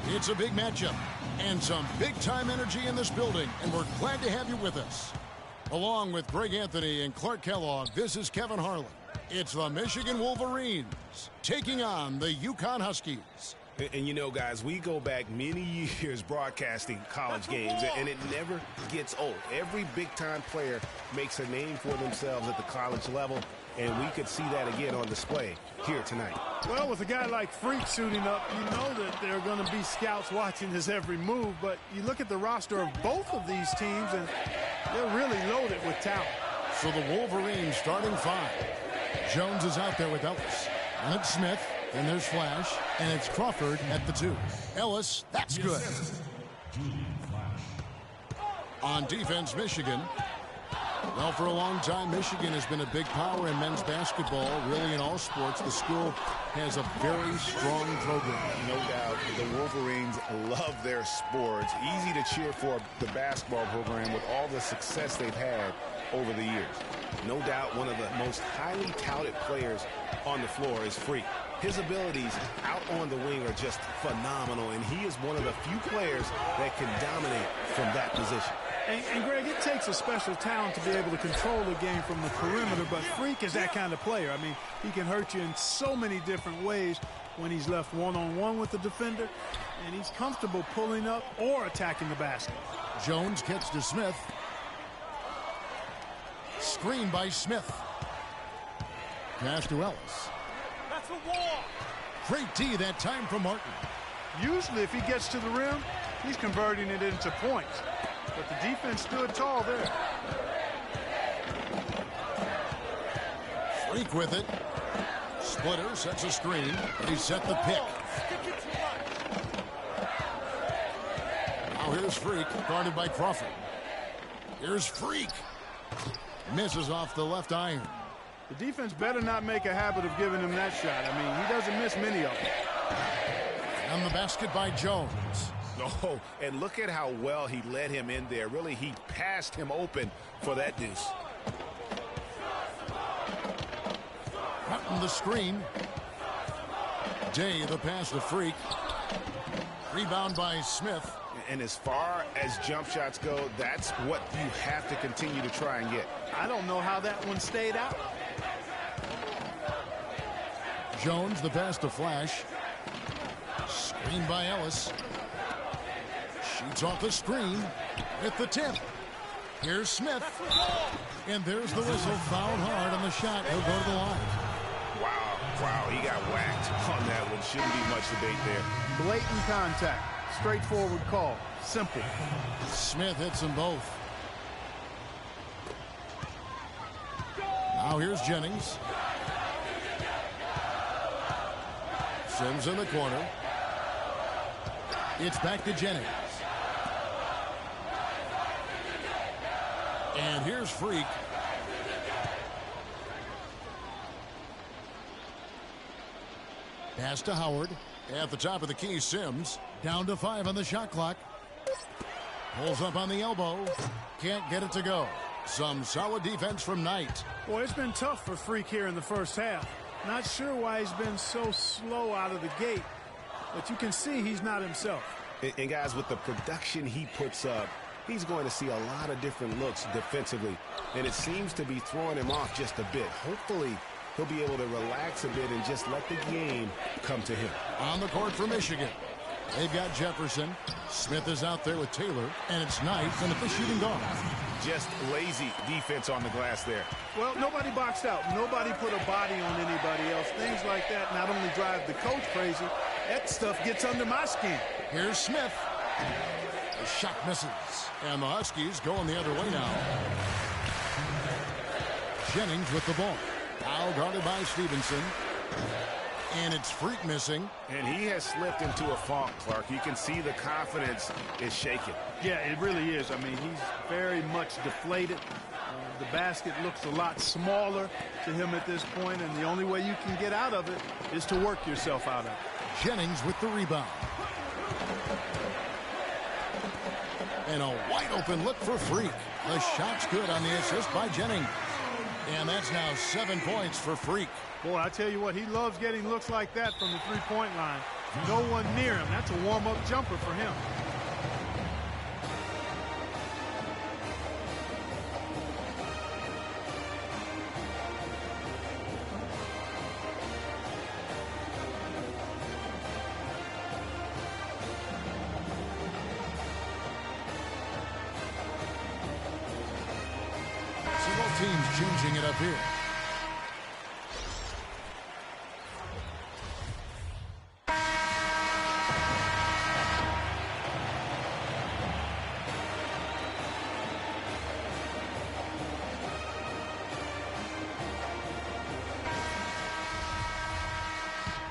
It's a big matchup and some big-time energy in this building, and we're glad to have you with us. Along with Greg Anthony and Clark Kellogg, this is Kevin Harlan. It's the Michigan Wolverines taking on the UConn Huskies. And you know, guys, we go back many years broadcasting college games, and it never gets old. Every big-time player makes a name for themselves at the college level, and we could see that again on display here tonight. Well, with a guy like Freak suiting up, you know that there are going to be scouts watching his every move, but you look at the roster of both of these teams, and they're really loaded with talent. So the Wolverines starting five. Jones is out there with Ellis. And it's Smith, and there's Flash, and it's Crawford at the 2. Ellis, that's good. On defense, Michigan. Well, for a long time, Michigan has been a big power in men's basketball, really in all sports. The school has a very strong program. No doubt, the Wolverines love their sports. Easy to cheer for the basketball program with all the success they've had over the years. No doubt one of the most highly touted players on the floor is Freak. His abilities out on the wing are just phenomenal, and he is one of the few players that can dominate from that position. And Greg, it takes a special talent to be able to control the game from the perimeter, but Freak is that kind of player. I mean, he can hurt you in so many different ways when he's left one-on-one with the defender, and he's comfortable pulling up or attacking the basket. Jones gets to Smith. Screen by Smith. Pass to Ellis. That's a wall. Great D that time from Martin. Usually if he gets to the rim, he's converting it into points. But the defense stood tall there. Freak with it. Splitter sets a screen. They set the pick. Now here's Freak, guarded by Crawford. Here's Freak. Misses off the left iron. The defense better not make a habit of giving him that shot. I mean, he doesn't miss many of them. And the basket by Jones. Oh, and look at how well he led him in there. Really, he passed him open for that deuce. Cutting the screen. Day, the pass to Freak. Rebound by Smith. And as far as jump shots go, that's what you have to continue to try and get. I don't know how that one stayed out. Jones, the pass to Flash. Screen by Ellis. Shoots off the screen at the tip. Here's Smith. And there's the whistle. Fouled hard on the shot. He'll go to the line. Wow, he got whacked on that one. Shouldn't be much debate there. Blatant contact. Straightforward call. Simple. Smith hits them both. Now here's Jennings. Sims in the corner. It's back to Jennings. And here's Freak. Pass to Howard. At the top of the key, Sims. Down to 5 on the shot clock. Pulls up on the elbow. Can't get it to go. Some solid defense from Knight. Boy, it's been tough for Freak here in the first half. Not sure why he's been so slow out of the gate, but you can see he's not himself. And guys, with the production he puts up, he's going to see a lot of different looks defensively, and it seems to be throwing him off just a bit. Hopefully, he'll be able to relax a bit and just let the game come to him. On the court for Michigan, they've got Jefferson. Smith is out there with Taylor, and it's Knight and the shooting guard. Just lazy defense on the glass there. Well, nobody boxed out. Nobody put a body on anybody else. Things like that not only drive the coach crazy, that stuff gets under my skin. Here's Smith. The shot misses. And the Huskies going the other way now. Jennings with the ball. Now guarded by Stevenson. And it's Freak missing. And he has slipped into a funk, Clark. You can see the confidence is shaken. Yeah, it really is. I mean, he's very much deflated. The basket looks a lot smaller to him at this point, and the only way you can get out of it is to work yourself out of it. Jennings with the rebound. And a wide open look for Freak. The shot's good on the assist by Jennings. And that's now 7 points for Freak. Boy, I tell you what, he loves getting looks like that from the three-point line. No one near him. That's a warm-up jumper for him. So both teams changing it up here.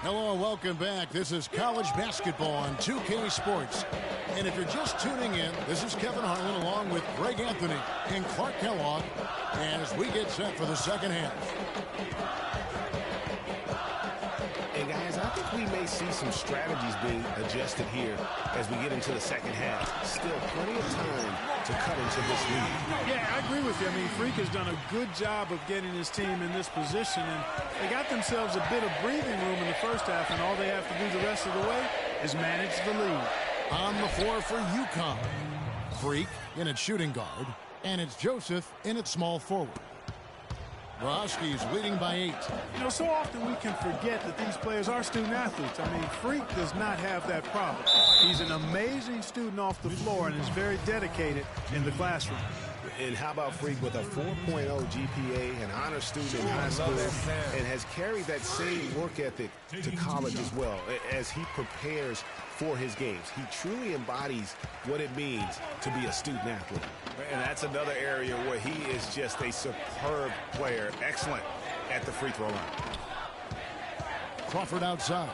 Hello, welcome back. This is college basketball on 2K Sports. And if you're just tuning in, this is Kevin Harlan along with Greg Anthony and Clark Kellogg as we get set for the second half. And guys, I think we may see some strategies being adjusted here as we get into the second half. Still plenty of time to cut into this lead. Yeah, I agree with you. I mean, Freak has done a good job of getting his team in this position, and they got themselves a bit of breathing room in the first half, and all they have to do the rest of the way is manage the lead. On the floor for UConn, Freak in its shooting guard, and it's Joseph in its small forward. Broski's leading by 8. You know, so often we can forget that these players are student athletes. I mean, Freak does not have that problem. He's an amazing student off the floor and is very dedicated in the classroom. And how about Freak with a 4.0 GPA, an honor student in high school, and has carried that same work ethic to college as well as he prepares for his games. He truly embodies what it means to be a student athlete. And that's another area where he is just a superb player. Excellent at the free throw line. Crawford outside.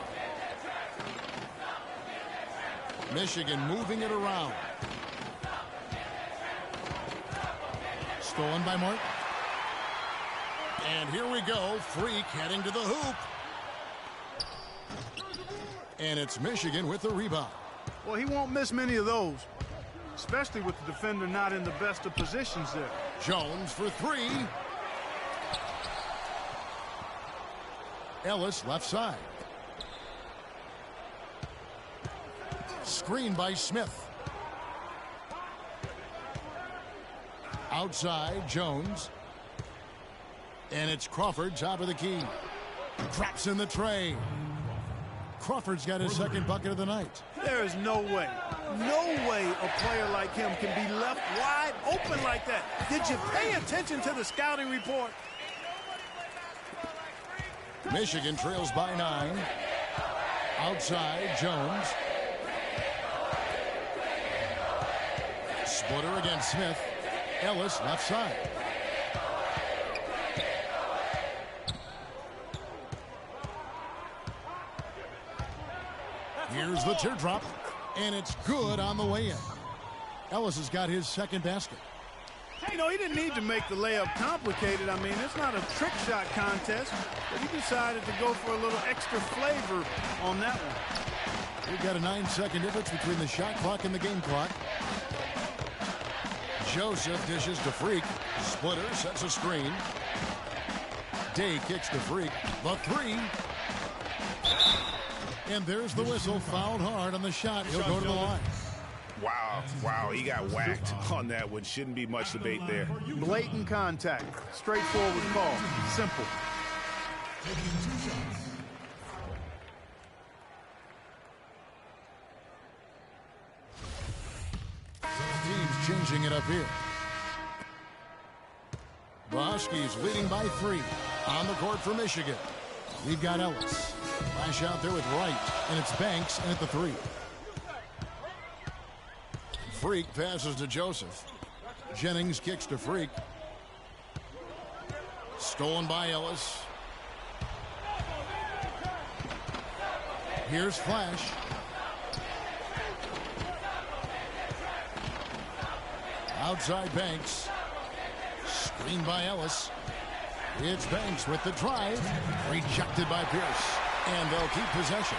Michigan moving it around. Stolen by Martin. And here we go. Freak heading to the hoop. And it's Michigan with the rebound. Well, he won't miss many of those, especially with the defender not in the best of positions there. Jones for 3. Ellis left side. Screen by Smith. Outside, Jones. And it's Crawford, top of the key. Traps in the tray. Crawford's got his second bucket of the night. There is no way a player like him can be left wide open like that. Did you pay attention to the scouting report? Michigan trails by 9. Outside, Jones. Splitter against Smith. Ellis left side. Here's the teardrop, and it's good on the way in. Ellis has got his second basket. You know, he didn't need to make the layup complicated. I mean, it's not a trick shot contest, but he decided to go for a little extra flavor on that one. We've got a 9-second difference between the shot clock and the game clock. Joseph dishes to Freak. Splitter sets a screen. Day kicks to Freak. The 3. And there's the whistle. Fouled hard on the shot. He'll go to the line. Wow, he got whacked on that one. Shouldn't be much debate there. Blatant contact. Straightforward call. Simple. Teams changing it up here. Broski's leading by 3. On the court for Michigan. We've got Ellis. Flash out there with Wright. And it's Banks in at the 3. Freak passes to Joseph. Jennings kicks to Freak. Stolen by Ellis. Here's Flash. Outside Banks. Screen by Ellis. It's Banks with the drive. Rejected by Pierce. And they'll keep possession.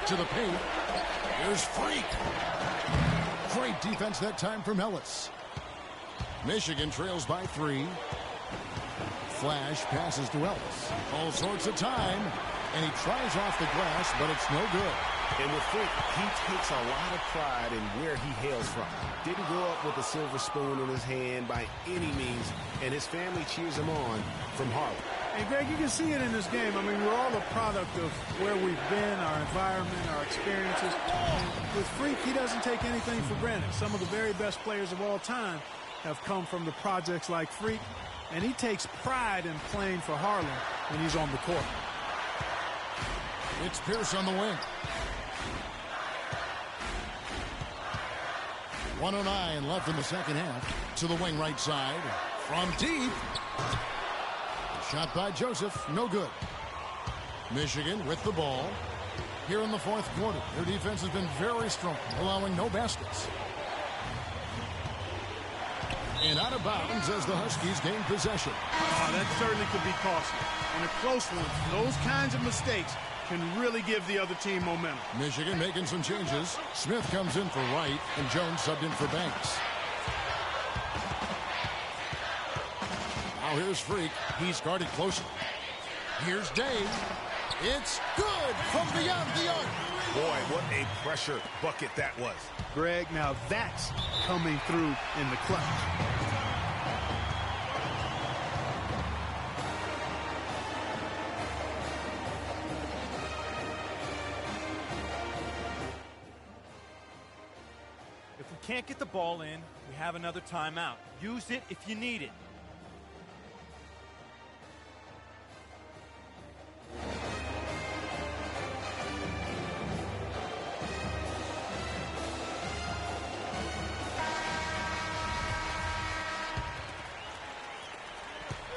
To the paint. Here's Freak. Great defense that time from Ellis. Michigan trails by 3. Flash passes to Ellis. All sorts of time. And he tries off the glass, but it's no good. And with Freak, he takes a lot of pride in where he hails from. Didn't grow up with a silver spoon in his hand by any means, and his family cheers him on from Harvard. And Greg, you can see it in this game. I mean, we're all a product of where we've been, our environment, our experiences. And with Freak, he doesn't take anything for granted. Some of the very best players of all time have come from the projects like Freak, and he takes pride in playing for Harlan when he's on the court. It's Pierce on the wing. 1:09 left in the second half. To the wing right side. From deep. Shot by Joseph, no good. Michigan with the ball. Here in the fourth quarter, their defense has been very strong, allowing no baskets. And out of bounds as the Huskies gain possession. Oh, that certainly could be costly. In a close one, those kinds of mistakes can really give the other team momentum. Michigan making some changes. Smith comes in for Wright, and Jones subbed in for Banks. Now here's Freak. He's guarded closely. Here's Dave. It's good from beyond the arc. Boy, what a pressure bucket that was. Greg, now that's coming through in the clutch. If we can't get the ball in, we have another timeout. Use it if you need it.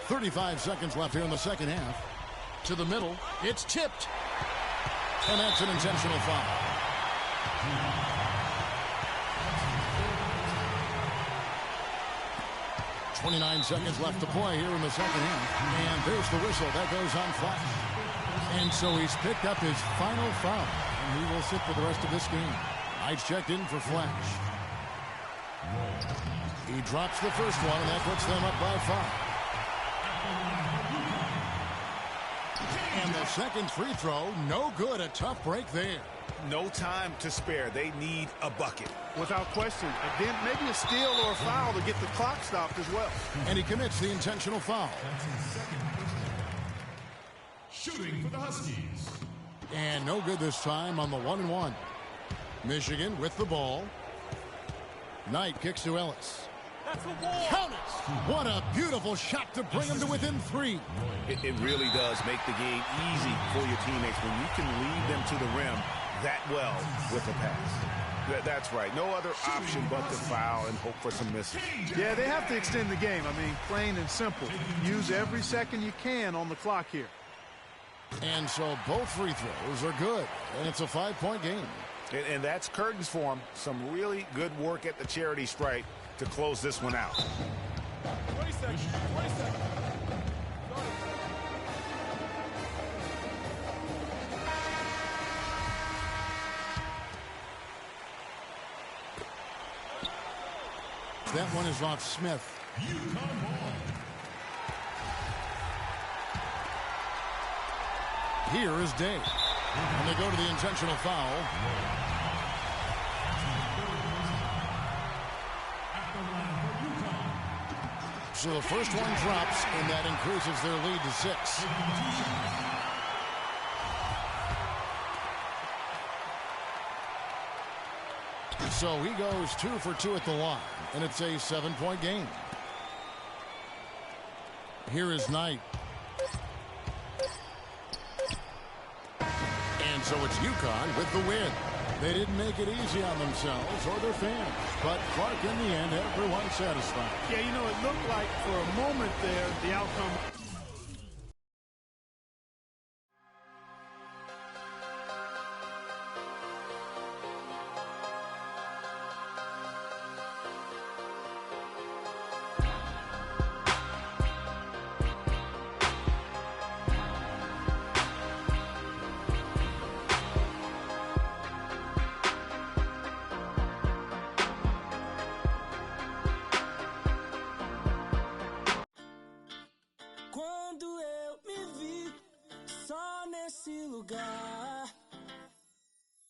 .35 seconds left here in the second half. To the middle. It's tipped. And that's an intentional foul. .29 seconds left to play here in the second half. And there's the whistle. That goes on Flash. And so he's picked up his final foul. And he will sit for the rest of this game. Knight's checked in for Flash. He drops the first one, and that puts them up by 5. And the second free throw, no good. A tough break there. No time to spare. They need a bucket. Without question. And then maybe a steal or a foul to get the clock stopped as well. And he commits the intentional foul. Shooting for the Huskies. And no good this time on the 1-and-1. Michigan with the ball. Knight kicks to Ellis. That's a wall. Count it! What a beautiful shot to bring him to within 3. It really does make the game easy for your teammates when you can lead them to the rim that well with a pass. That's right. No other option but to foul and hope for some misses. Yeah, they have to extend the game. I mean, plain and simple. Use every second you can on the clock here. And so both free throws are good. And it's a 5-point game. And that's curtains for him. Some really good work at the charity stripe to close this one out. 20 seconds. 20 seconds. That one is off Smith. Here is Day. And they go to the intentional foul. So the first one drops, and that increases their lead to 6. So he goes 2 for 2 at the line, and it's a 7-point game. Here is Knight. And so it's UConn with the win. They didn't make it easy on themselves or their fans. But Clark, in the end, everyone's satisfied. Yeah, you know, it looked like for a moment there, the outcome.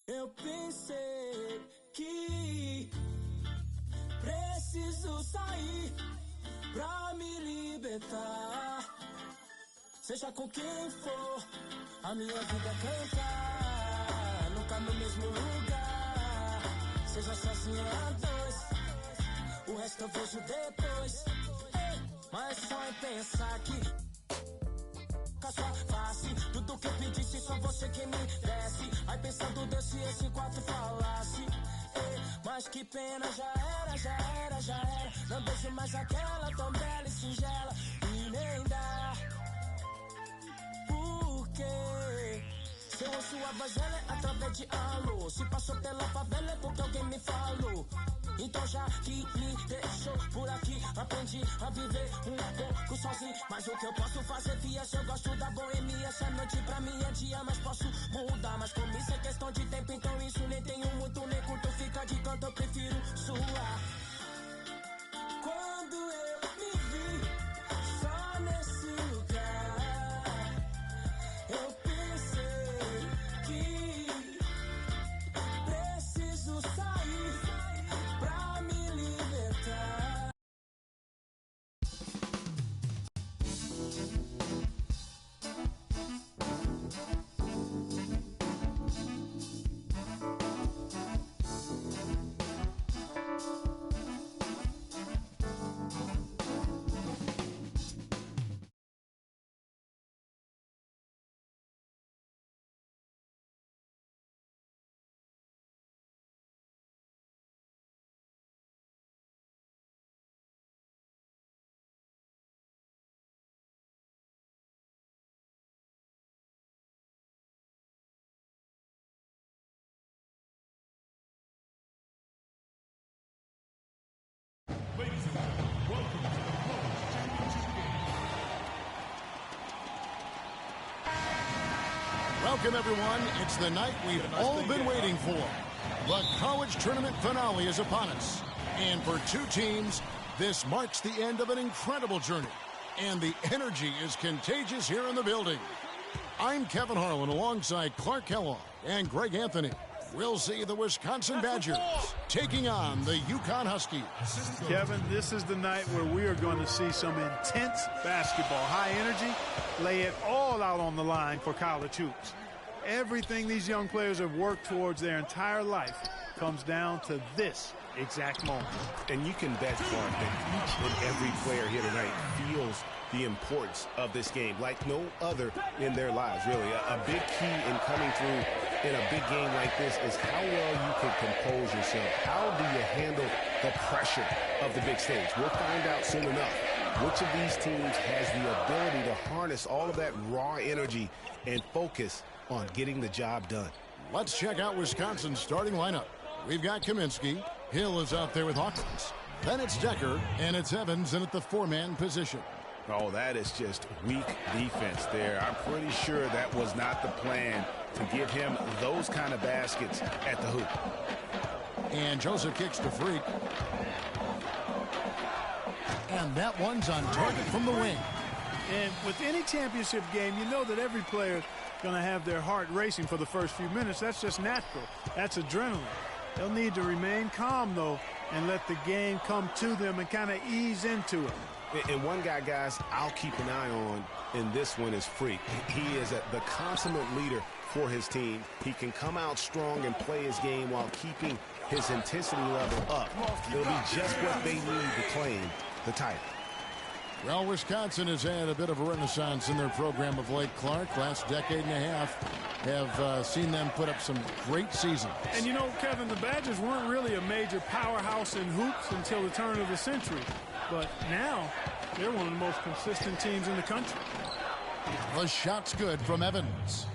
Eu pensei que preciso sair pra me libertar. Seja com quem for, a minha vida é cantar. Nunca no mesmo lugar. Seja sozinho a dois, o resto eu vejo depois. Mas só em pensar que sua face, tudo que eu pedisse só você que me desse. Aí pensando Deus se esse quarto falasse. Mas que pena, já era, já era, já era. Não deixo mais aquela tão bela e singela. E nem dá evangelho através de alô. Se passou pela favela é porque alguém me falou. Então já que me deixou por aqui, aprendi a viver pouco sozinho. Mas o que eu posso fazer, fia, se eu gosto da boemia. Essa noite pra mim é dia, mas posso mudar. Mas como isso é questão de tempo, então isso nem tenho muito, nem curto. Fica de canto, eu prefiro suar. Quando eu me vi só nesse lugar, eu pensei que preciso sair pra me libertar. Welcome, everyone. It's the night we've all been waiting for. The college tournament finale is upon us. And for two teams, this marks the end of an incredible journey. And the energy is contagious here in the building. I'm Kevin Harlan alongside Clark Kellogg and Greg Anthony. We'll see the Wisconsin Badgers taking on the UConn Huskies. Kevin, this is the night where we are going to see some intense basketball. High energy, lay it all out on the line for college hoops. Everything these young players have worked towards their entire life comes down to this exact moment. And you can bet, Clark, that each and every player here tonight feels the importance of this game like no other in their lives, really. A big key in coming through in a big game like this is how well you can compose yourself. How do you handle the pressure of the big stage? We'll find out soon enough which of these teams has the ability to harness all of that raw energy and focus on getting the job done. Let's check out Wisconsin's starting lineup. We've got Kaminsky. Hill is out there with Hawkins. Then it's Decker, and it's Evans in at the four-man position. Oh, that is just weak defense there. I'm pretty sure that was not the plan to give him those kind of baskets at the hoop. And Joseph kicks to Freak. And that one's on target from the wing. And with any championship game, you know that every player is going to have their heart racing for the first few minutes. That's just natural. That's adrenaline. They'll need to remain calm, though, and let the game come to them and kind of ease into it. And one guy, guys, I'll keep an eye on in this one is Freak. He is the consummate leader for his team. He can come out strong and play his game while keeping his intensity level up. It'll be just what they need to claim the title. Well, Wisconsin has had a bit of a renaissance in their program of late, Clark. Last decade and a half have seen them put up some great seasons. And you know, Kevin, the Badgers weren't really a major powerhouse in hoops until the turn of the century. But now, they're one of the most consistent teams in the country. The shot's good from Evans.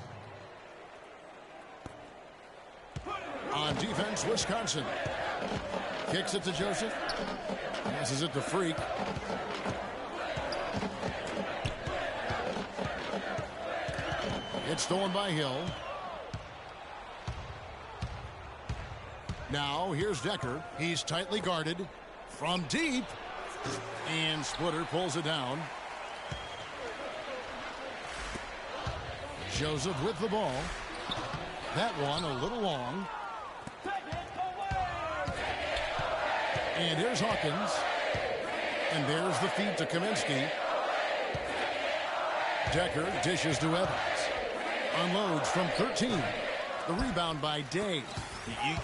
On defense, Wisconsin. Kicks it to Joseph. Passes it to Freak. It's stolen by Hill. Now, here's Decker. He's tightly guarded from deep. And Splitter pulls it down. Joseph with the ball. That one a little long. And here's Hawkins. And there's the feed to Kaminsky. Decker dishes to Evans. Unloads from 13. The rebound by Day.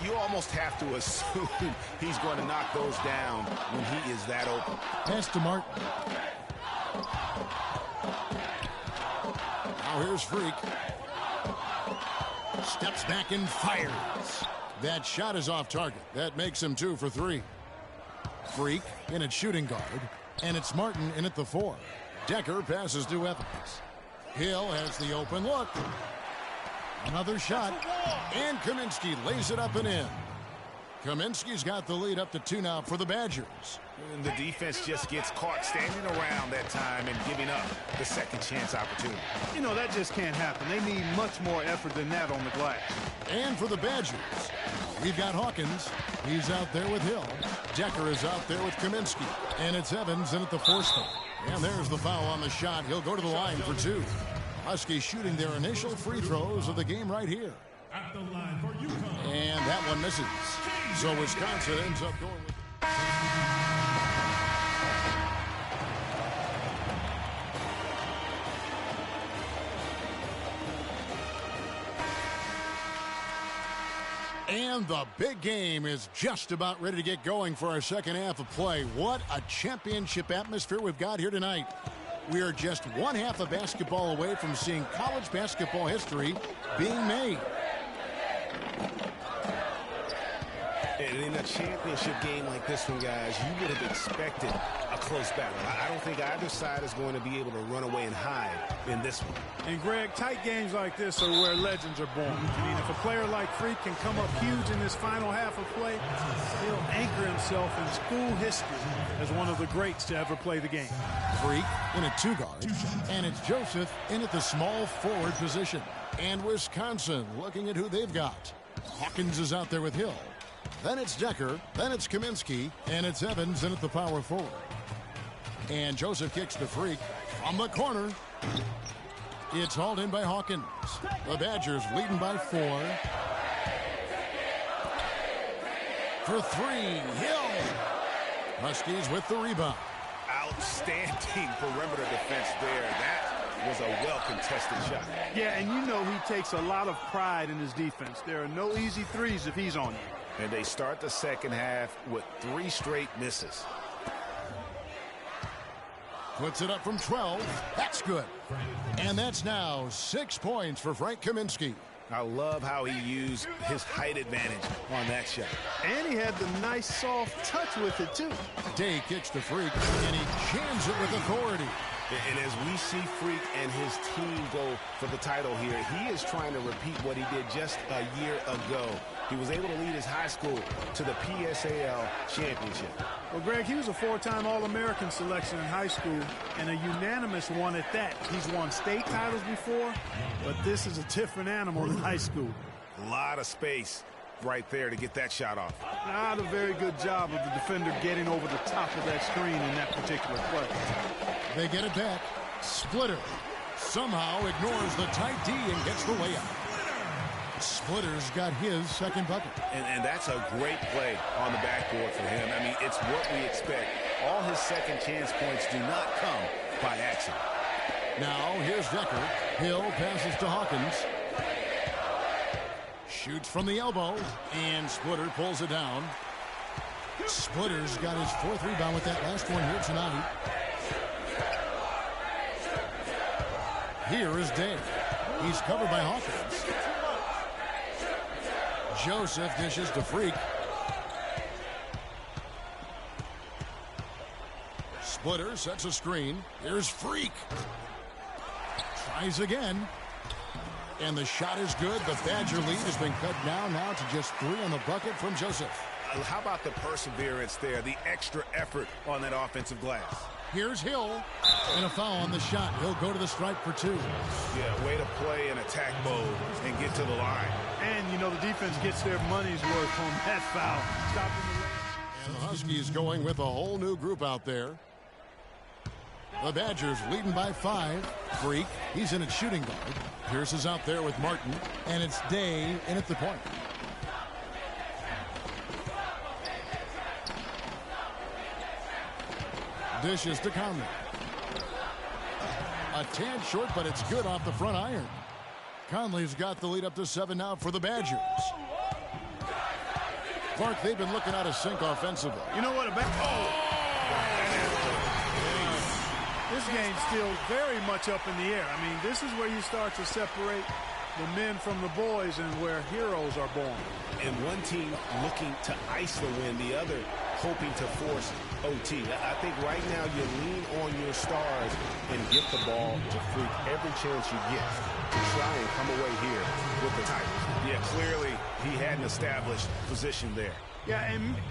You almost have to assume he's going to knock those down when he is that open. Pass to Martin. Now here's Freak. Steps back and fires. That shot is off target. That makes him 2 for 3. Freak in at shooting guard. And it's Martin in at the 4. Decker passes to Evans. Hill has the open look. Another shot, and Kaminsky lays it up and in. Kaminsky's got the lead up to 2 now for the Badgers. And the defense just gets caught standing around that time and giving up the second chance opportunity. You know, that just can't happen. They need much more effort than that on the glass. And for the Badgers, we've got Hawkins. He's out there with Hill. Decker is out there with Kaminsky. And it's Evans in at the force spot. And there's the foul on the shot. He'll go to the line for 2. Huskies shooting their initial free throws of the game right here. At the line for UConn. And that one misses. So Wisconsin ends up going with... And the big game is just about ready to get going for our second half of play. What a championship atmosphere we've got here tonight. We are just one half of basketball away from seeing college basketball history being made. And in a championship game like this one, guys, you would have expected a close battle. I don't think either side is going to be able to run away and hide in this one. And, Greg, tight games like this are where legends are born. I mean, if a player like Freak can come up huge in this final half of play, he'll anchor himself in school history as one of the greats to ever play the game. Freak in a 2-guard, and it's Joseph in at the small forward position. And Wisconsin looking at who they've got. Hawkins is out there with Hill. Then it's Decker, then it's Kaminsky, and it's Evans in at the power forward. And Joseph kicks to Freak from the corner. It's hauled in by Hawkins. The Badgers leading by 4. For 3, Hill. Huskies with the rebound. Outstanding perimeter defense there. That was a well-contested shot. Yeah, and you know he takes a lot of pride in his defense. There are no easy threes if he's on you. And they start the second half with 3 straight misses. Puts it up from 12. That's good. And that's now 6 points for Frank Kaminsky. I love how he used his height advantage on that shot. And he had the nice soft touch with it, too. Day kicks to Freak, and he jams it with authority. And as we see Freak and his team go for the title here, he is trying to repeat what he did just a year ago. He was able to lead his high school to the PSAL championship. Well, Greg, he was a 4-time All-American selection in high school, and a unanimous one at that. He's won state titles before, but this is a different animal than high school. A lot of space right there to get that shot off. Not a very good job of the defender getting over the top of that screen in that particular play. They get it back. Splitter somehow ignores the tight D and gets the layup. Splitter's got his second bucket. And that's a great play on the backboard for him. I mean, it's what we expect. All his second chance points do not come by accident. Now, here's Decker. Hill passes to Hawkins. Shoots from the elbow, and Splitter pulls it down. Splitter's got his 4th rebound with that last one here tonight. Here is Day. He's covered by Hawkins. Joseph dishes to Freak. Splitter sets a screen. Here's Freak. Tries again. And the shot is good. The Badger lead has been cut down now to just 3 on the bucket from Joseph. How about the perseverance there, the extra effort on that offensive glass? Here's Hill, and a foul on the shot. He'll go to the stripe for 2. Yeah, way to play in attack mode and get to the line. And, you know, the defense gets their money's worth on that foul. Stopping the and the Huskies going with a whole new group out there. The Badgers leading by 5. Freak, he's in at shooting guard. Pierce is out there with Martin, and it's Day in at the point. Dishes to Conley. A tad short, but it's good off the front iron. Conley's got the lead up to 7 now for the Badgers. Clark, they've been looking out of sync offensively. You know what? This game's still very much up in the air. I mean, this is where you start to separate the men from the boys and where heroes are born. And one team looking to ice the win, the other hoping to force OT. I think right now you lean on your stars and get the ball to Freak every chance you get to try and come away here with the titles. Yeah, clearly he had an established position there. Yeah,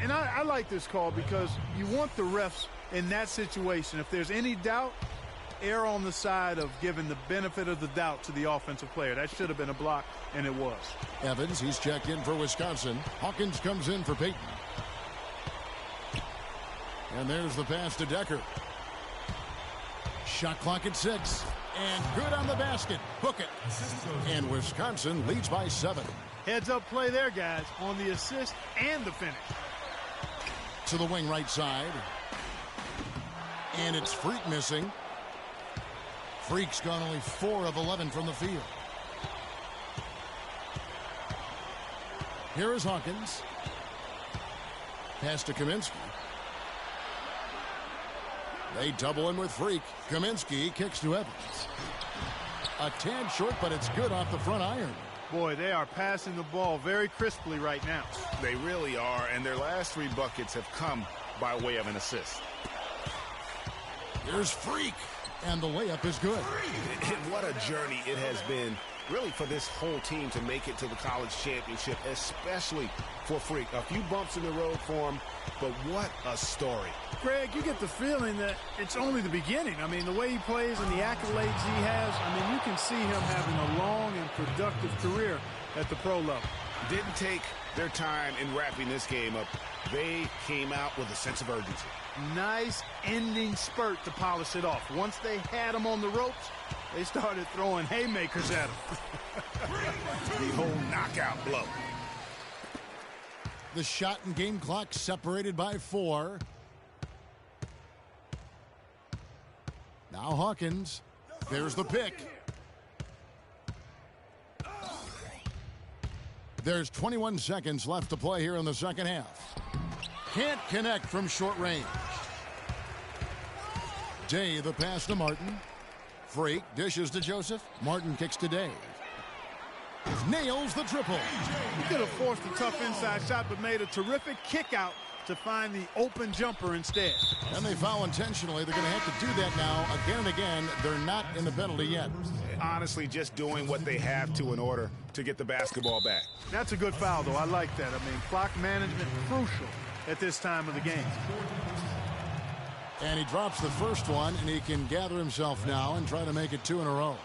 and I like this call because you want the refs in that situation. If there's any doubt, err on the side of giving the benefit of the doubt to the offensive player. That should have been a block, and it was. Evans, he's checked in for Wisconsin. Hawkins comes in for Peyton. And there's the pass to Decker. Shot clock at 6. And good on the basket. Book it. And Wisconsin leads by 7. Heads up play there, guys, on the assist and the finish. To the wing right side. And it's Freak missing. Freak's gone only 4 of 11 from the field. Here is Hawkins. Pass to Kaminsky. They double in with Freak. Kaminsky kicks to Evans. A tad short, but it's good off the front iron. Boy, they are passing the ball very crisply right now. They really are, and their last 3 buckets have come by way of an assist. Here's Freak, and the layup is good. And what a journey it has been, really, for this whole team to make it to the college championship, especially for Freak. A few bumps in the road for him, but what a story. Greg, you get the feeling that it's only the beginning. I mean, the way he plays and the accolades he has, I mean, you can see him having a long and productive career at the pro level. Didn't take their time in wrapping this game up. They came out with a sense of urgency. Nice ending spurt to polish it off. Once they had him on the ropes, they started throwing haymakers at him. The whole knockout blow. The shot and game clock separated by 4. Now Hawkins. There's the pick. There's 21 seconds left to play here in the second half. Can't connect from short range. Day the pass to Martin. Freak dishes to Joseph. Martin kicks to Dave. Nails the triple. He could have forced a tough inside shot, but made a terrific kick out to find the open jumper instead. And they foul intentionally. They're going to have to do that now again and again. They're not in the penalty yet. Honestly, just doing what they have to in order to get the basketball back. That's a good foul, though. I like that. I mean, clock management crucial at this time of the game. And he drops the first one, and he can gather himself now and try to make it 2 in a row.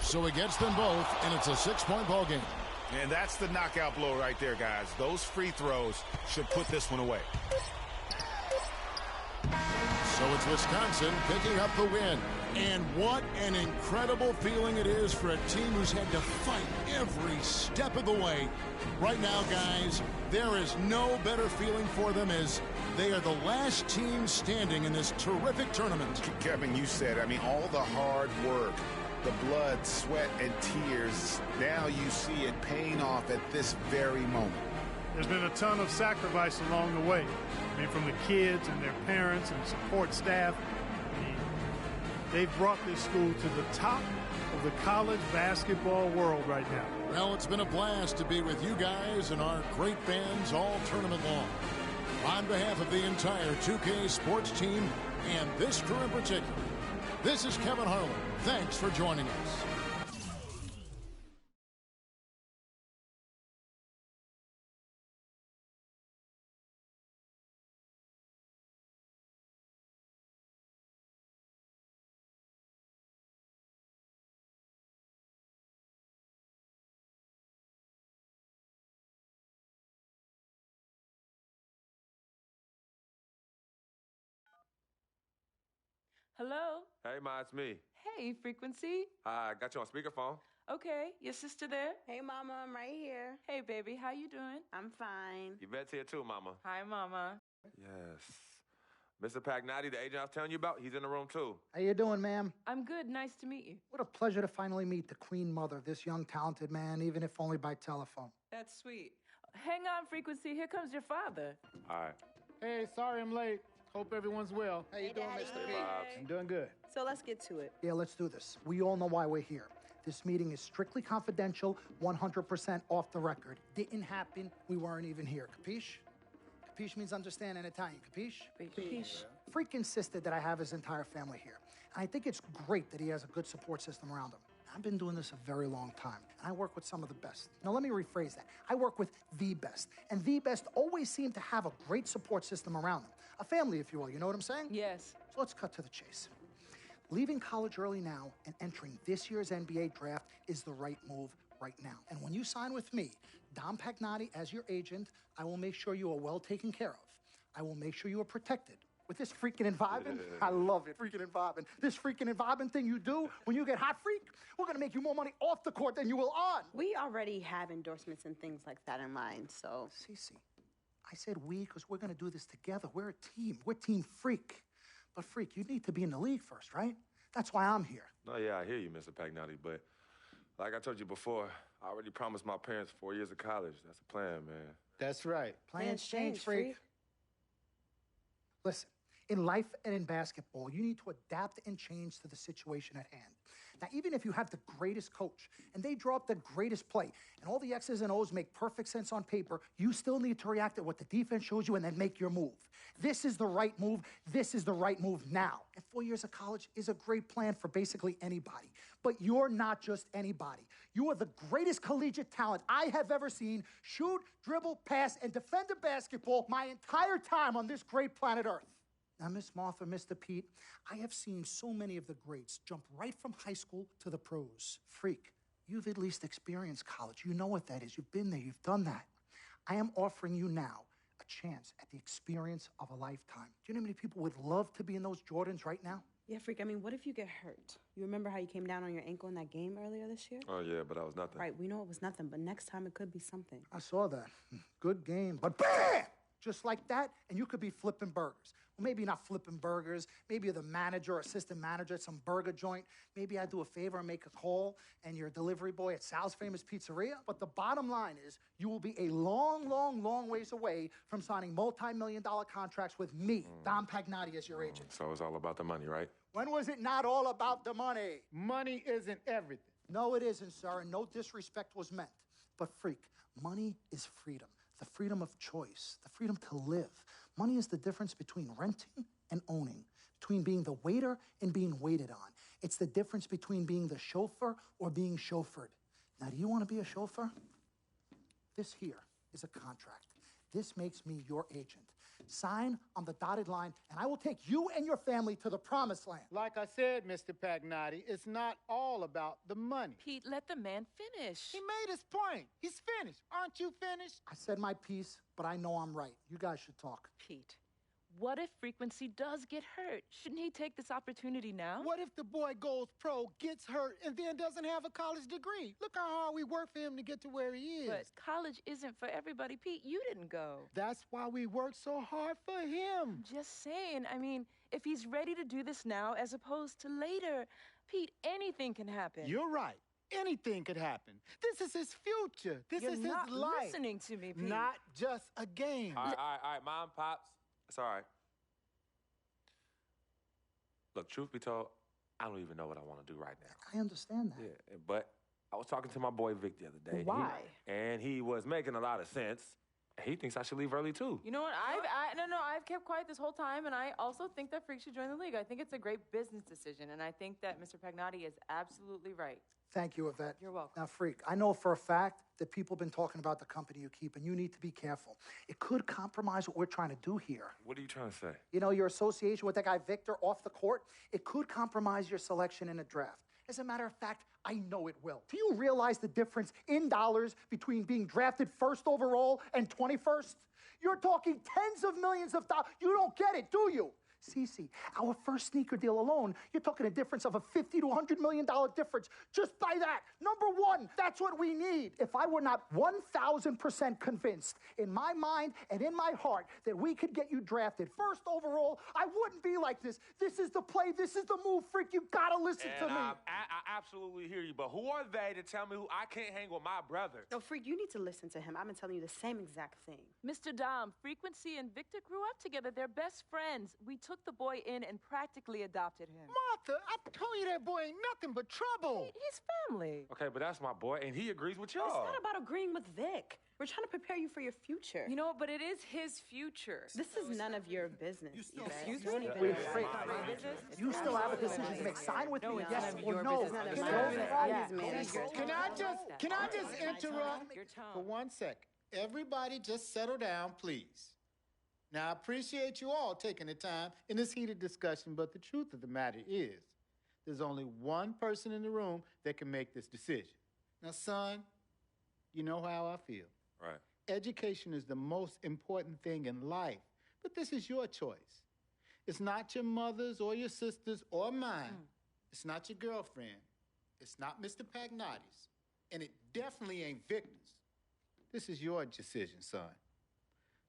So he gets them both, and it's a 6-point ball game. And that's the knockout blow right there, guys. Those free throws should put this one away. So it's Wisconsin picking up the win. And what an incredible feeling it is for a team who's had to fight every step of the way. Right now, guys, there is no better feeling for them as they are the last team standing in this terrific tournament. Kevin, you said, I mean, all the hard work, the blood, sweat, and tears, now you see it paying off at this very moment. There's been a ton of sacrifice along the way. I mean, from the kids and their parents and support staff. I mean, they've brought this school to the top of the college basketball world right now. Well, it's been a blast to be with you guys and our great fans all tournament long. On behalf of the entire 2K sports team and this crew in particular, this is Kevin Harlan. Thanks for joining us. Hello? Hey, Ma, it's me. Hey, Frequency. Hi, I got you on speakerphone. Okay, your sister there? Hey, Mama, I'm right here. Hey, baby, how you doing? I'm fine. Yvette's here too, Mama. Hi, Mama. Yes. Mr. Pagnati, the agent I was telling you about, he's in the room too. How you doing, ma'am? I'm good. Nice to meet you. What a pleasure to finally meet the queen mother of this young, talented man, even if only by telephone. That's sweet. Hang on, Frequency. Here comes your father. All right. Hey, sorry I'm late. Hope everyone's well. How you doing, Mr. P? I'm doing good. So let's get to it. Yeah, let's do this. We all know why we're here. This meeting is strictly confidential, 100% off the record. Didn't happen. We weren't even here. Capiche? Capiche means understand in Italian. Capiche? Capiche. Freak insisted that I have his entire family here. And I think it's great that he has a good support system around him. I've been doing this a very long time, and I work with some of the best. Now, let me rephrase that. I work with the best, and the best always seem to have a great support system around them. A family, if you will, you know what I'm saying? Yes. So let's cut to the chase. Leaving college early now and entering this year's NBA draft is the right move right now. And when you sign with me, Dom Pagnotti, as your agent, I will make sure you are well taken care of. I will make sure you are protected. With this freaking and vibing, I love it, freaking and vibing. This freaking and vibing thing you do when you get hot, freak, we're gonna make you more money off the court than you will on. We already have endorsements and things like that in line, so. Cece, I said we because we're gonna do this together. We're a team. We're Team Freak. But Freak, you need to be in the league first, right? That's why I'm here. No, yeah, I hear you, Mr. Pagnotti, but like I told you before, I already promised my parents 4 years of college. That's the plan, man. That's right. Plans change, Freak. Listen, in life and in basketball, you need to adapt and change to the situation at hand. Now, even if you have the greatest coach and they draw up the greatest play and all the X's and O's make perfect sense on paper, you still need to react to what the defense shows you and then make your move. This is the right move. This is the right move now. And 4 years of college is a great plan for basically anybody. But you're not just anybody. You are the greatest collegiate talent I have ever seen shoot, dribble, pass, and defend a basketball my entire time on this great planet Earth. Now, Miss Martha, Mr. Pete, I have seen so many of the greats jump right from high school to the pros. Freak, you've at least experienced college. You know what that is. You've been there. You've done that. I am offering you now a chance at the experience of a lifetime. Do you know how many people would love to be in those Jordans right now? Yeah, Freak, I mean, what if you get hurt? You remember how you came down on your ankle in that game earlier this year? Oh, yeah, but that was nothing. Right, we know it was nothing, but next time it could be something. I saw that. Good game, but bam! Just like that, and you could be flipping burgers. Well, maybe not flipping burgers. Maybe you're the manager or assistant manager at some burger joint. Maybe I do a favor and make a call, and you're a delivery boy at Sal's Famous Pizzeria. But the bottom line is, you will be a long, long, long ways away from signing multi-million-dollar contracts with me, Dom Pagnotti, as your agent. So it's all about the money, right? When was it not all about the money? Money isn't everything. No, it isn't, sir, and no disrespect was meant. But Freak, money is freedom. The freedom of choice, the freedom to live. Money is the difference between renting and owning, between being the waiter and being waited on. It's the difference between being the chauffeur or being chauffeured. Now, do you want to be a chauffeur? This here is a contract. This makes me your agent. Sign on the dotted line, and I will take you and your family to the promised land. Like I said, Mr. Pagnotti, it's not all about the money. Pete, let the man finish. He made his point. He's finished. Aren't you finished? I said my piece, but I know I'm right. You guys should talk. Pete, what if Frequency does get hurt? Shouldn't he take this opportunity now? What if the boy goes pro, gets hurt, and then doesn't have a college degree? Look how hard we work for him to get to where he is. But college isn't for everybody. Pete, you didn't go. That's why we work so hard for him. Just saying. I mean, if he's ready to do this now as opposed to later, Pete, anything can happen. You're right. Anything could happen. This is his future. This is his life. You're not listening to me, Pete. Not just a game. All right, Mom, Pops. It's all right. Look, truth be told, I don't even know what I want to do right now. I understand that. Yeah, but I was talking to my boy Vic the other day. Why? And he was making a lot of sense. He thinks I should leave early, too. You know what? I've kept quiet this whole time, and I also think that Freak should join the league. I think it's a great business decision, and I think that Mr. Pagnotti is absolutely right. Thank you, Yvette. You're welcome. Now, Freak, I know for a fact that people have been talking about the company you keep, and you need to be careful. It could compromise what we're trying to do here. What are you trying to say? You know, your association with that guy Victor off the court, it could compromise your selection in a draft. As a matter of fact, I know it will. Do you realize the difference in dollars between being drafted first overall and 21st? You're talking tens of millions of dollars. You don't get it, do you? Cece, our first sneaker deal alone, you're talking a difference of a $50 to $100 million difference just by that. Number one, that's what we need. If I were not 1,000% convinced in my mind and in my heart that we could get you drafted first overall, I wouldn't be like this. This is the play. This is the move, Freak. You gotta listen to me. I absolutely hear you, but who are they to tell me who I can't hang with my brother? No, Freak, you need to listen to him. I've been telling you the same exact thing. Mr. Dom, Frequency and Victor grew up together. They're best friends. We took the boy in and practically adopted him. Martha, I told you that boy ain't nothing but trouble. He's family. Okay, but that's my boy, and he agrees with y'all. It's not about agreeing with Vic. We're trying to prepare you for your future. You know, but it is his future. This is none of your business. Excuse Don't me? even Wait, know Frank, why. My business? you still have a decision to make. Sign with me, yes none of or your no. business. None of Can your I- business. Yeah. His manager. Can I just interrupt Your tone. for 1 second? Everybody just settle down, please. Now, I appreciate you all taking the time in this heated discussion, but the truth of the matter is, there's only one person in the room that can make this decision. Now, son, you know how I feel. Right. Education is the most important thing in life, but this is your choice. It's not your mother's or your sister's or mine. It's not your girlfriend. It's not Mr. Pagnotti's. And it definitely ain't Victor's. This is your decision, son.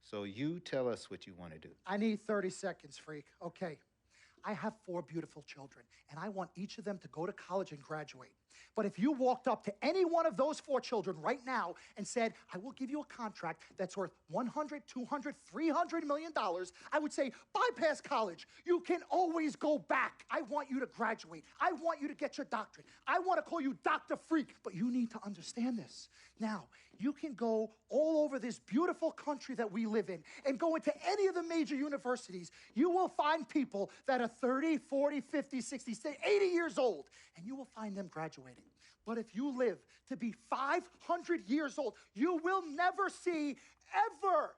So you tell us what you want to do. I need 30 seconds, freak. Okay. I have 4 beautiful children, and I want each of them to go to college and graduate. But if you walked up to any one of those 4 children right now and said, I will give you a contract that's worth $100, $200, $300 million, I would say, bypass college. You can always go back. I want you to graduate. I want you to get your doctorate. I want to call you Dr. Freak, but you need to understand this. Now, you can go all over this beautiful country that we live in and go into any of the major universities. You will find people that are 30, 40, 50, 60, 80 years old, and you will find them graduating. But if you live to be 500 years old, you will never see ever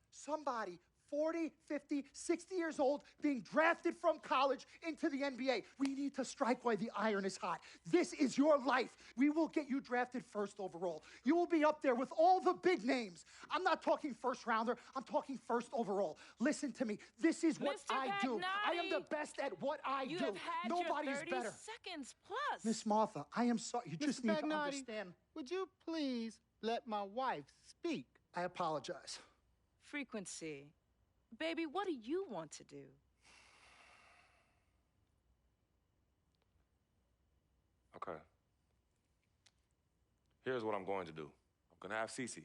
somebody 40, 50, 60 years old being drafted from college into the NBA. We need to strike while the iron is hot. This is your life. We will get you drafted first overall. You will be up there with all the big names. I'm not talking first rounder. I'm talking first overall. Listen to me. This is what Mr. I do. I am the Pagnotti, best at what I You do. have had Nobody your is 30 better. seconds plus. Miss Martha, I am sorry. You just Mr. need to Pagnotti, understand. would you please let my wife speak? I apologize. Frequency. Baby, what do you want to do? Okay. Here's what I'm going to do. I'm going to have Cece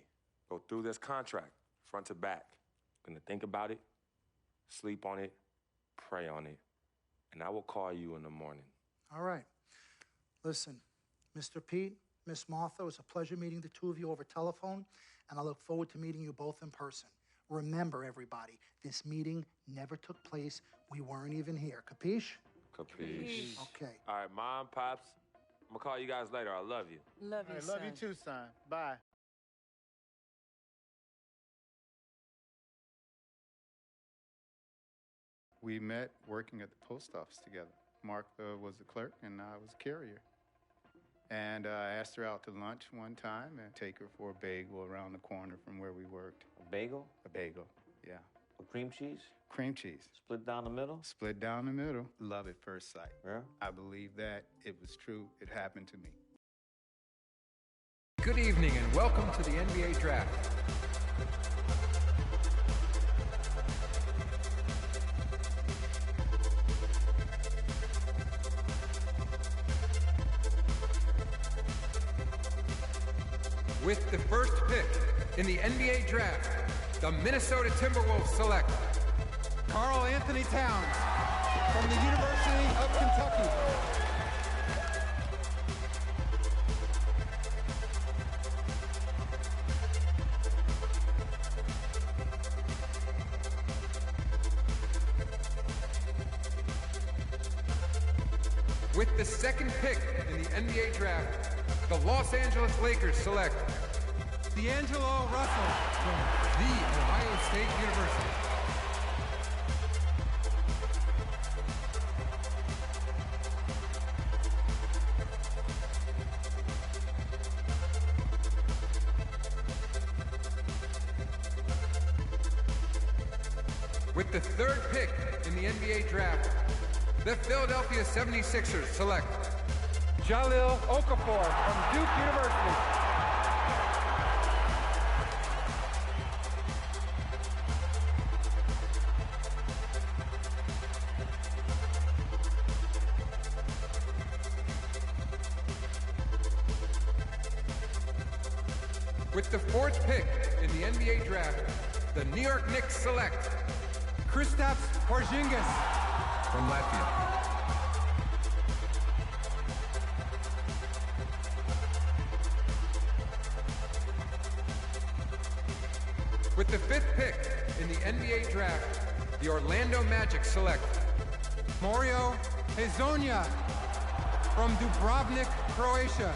go through this contract front to back. I'm going to think about it, sleep on it, pray on it, and I will call you in the morning. All right. Listen, Mr. Pete, Miss Martha, it was a pleasure meeting the two of you over telephone, and I look forward to meeting you both in person. Remember, everybody, this meeting never took place. We weren't even here. Capiche? Capiche. Okay. All right, Mom, Pops, I'm going to call you guys later. I love you. Love you, I son. love you too, son. Bye. We met working at the post office together. Martha was the clerk, and I was a carrier. And I asked her out to lunch one time and take her for a bagel around the corner from where we worked. A bagel? A bagel, yeah. With cream cheese? Cream cheese. Split down the middle? Split down the middle. Love at first sight. Yeah? I believe that it was true. It happened to me. Good evening and welcome to the NBA Draft. With the first pick in the NBA Draft, the Minnesota Timberwolves select Karl Anthony Towns from the University of Kentucky. With the second pick in the NBA Draft, the Los Angeles Lakers select D'Angelo Russell from The Ohio State University. With the third pick in the NBA Draft, the Philadelphia 76ers select Jahlil Okafor from Duke University. With the fourth pick in the NBA Draft, the New York Knicks select Kristaps Porzingis from Latvia. With the 5th pick in the NBA draft, the Orlando Magic select Mario Hezonja from Dubrovnik, Croatia.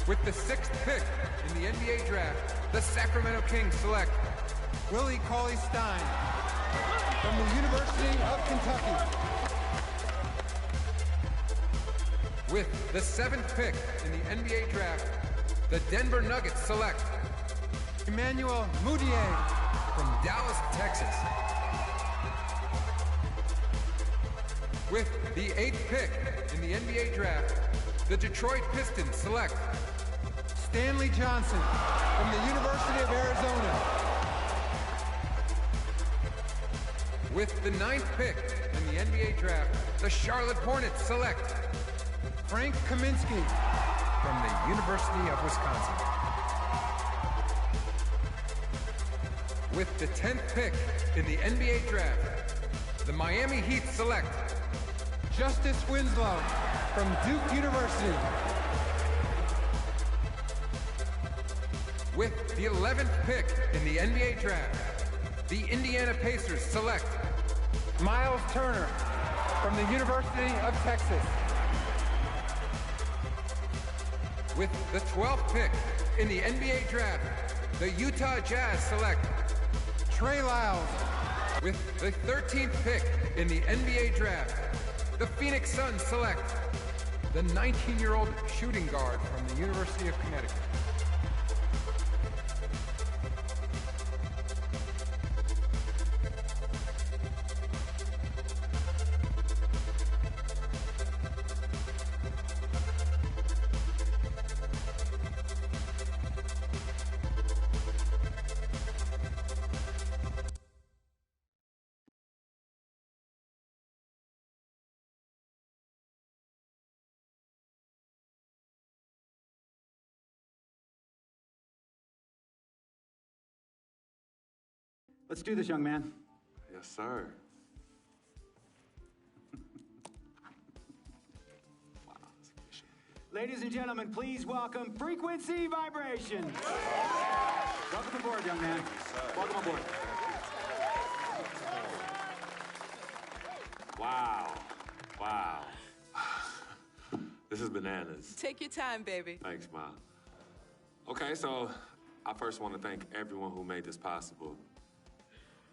With the 6th pick in the NBA draft, the Sacramento Kings select Willie Cauley-Stein from the University of Kentucky. With the 7th pick in the NBA draft, the Denver Nuggets select Emmanuel Mudiay from Dallas, Texas. With the 8th pick in the NBA draft, the Detroit Pistons select Stanley Johnson from the University of Arizona. With the 9th pick in the NBA draft, the Charlotte Hornets select Frank Kaminsky from the University of Wisconsin. With the 10th pick in the NBA draft, the Miami Heat select Justice Winslow from Duke University. With the 11th pick in the NBA draft, the Indiana Pacers select Miles Turner from the University of Texas. With the 12th pick in the NBA draft, the Utah Jazz select Trey Lyles. With the 13th pick in the NBA draft, the Phoenix Suns select the 19-year-old shooting guard from the University of Connecticut. Let's do this, young man. Yes, sir. Ladies and gentlemen, please welcome Frequency Vibrations. Welcome aboard, young man. Welcome aboard. Wow. Wow. This is bananas. Take your time, baby. Thanks, Mom. Okay, so I first want to thank everyone who made this possible.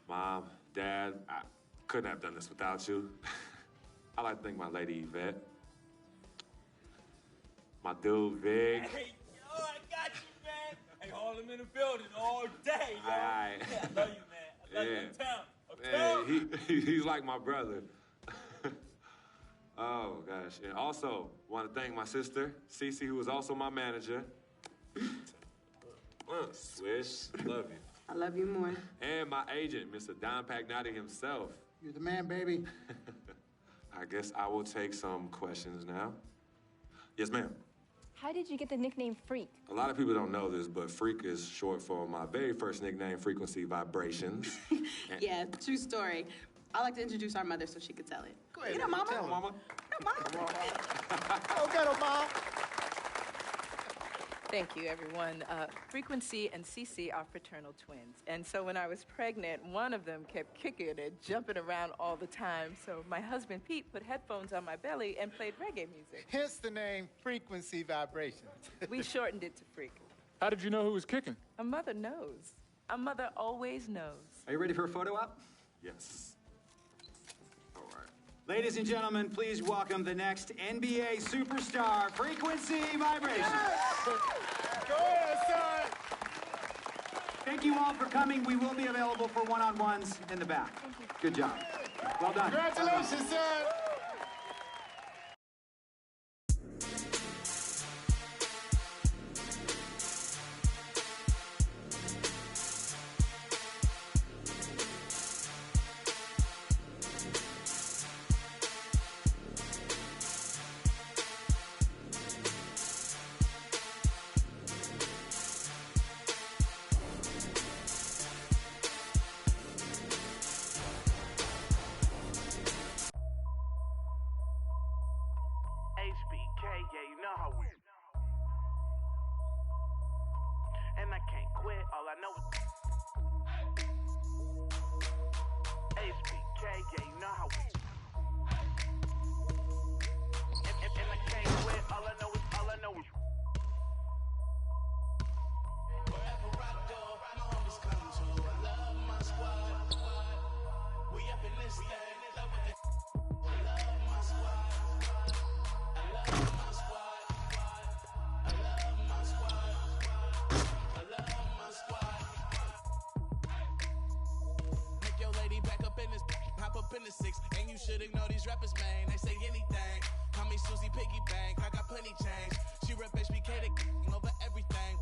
Mom, Dad, I couldn't have done this without you. I'd like to thank my lady Yvette, my dude Vic. Hey, yo, I got you, man. Hey, hold him in the building all day, yo. Aye. Yeah, I love you, man. I love you in town. He's like my brother. Oh, gosh. And also, want to thank my sister, Cece, who was also my manager. Swish, love you. I love you more. And my agent, Mr. Don Pagnotti himself. You're the man, baby. I guess I will take some questions now. Yes, ma'am. How did you get the nickname Freak? A lot of people don't know this, but Freak is short for my very first nickname, Frequency Vibrations. Yeah, true story. I like to introduce our mother so she could tell it. Go ahead. You know, Mama. Tell her, Mama. No, Mama. Go get her, Mom. Thank you, everyone. Frequency and Cece are fraternal twins. And so when I was pregnant, one of them kept kicking and jumping around all the time. So my husband, Pete, put headphones on my belly and played reggae music. Hence the name Frequency Vibrations. We shortened it to Freak. How did you know who was kicking? A mother knows. A mother always knows. Are you ready for a photo op? Yes. All right. Ladies and gentlemen, please welcome the next NBA superstar, Frequency Vibrations. Go ahead, son. Thank you all for coming. We will be available for one-on-ones in the back. Good job. Well done. Congratulations, son. and I can't quit. All I know is HBK, yeah, you know how we. And I can't quit. All I know is. Wherever I go, my homies come to. I love my squad. We up in this thing. Love with it. I love my squad. I love my squad. I love my squad. I love my squad. Make your lady back up in this, hop up in the 6, and you should ignore these rappers, man. They say anything. Call me Susie Piggy Bank. I got plenty change. She rep HBK to over everything.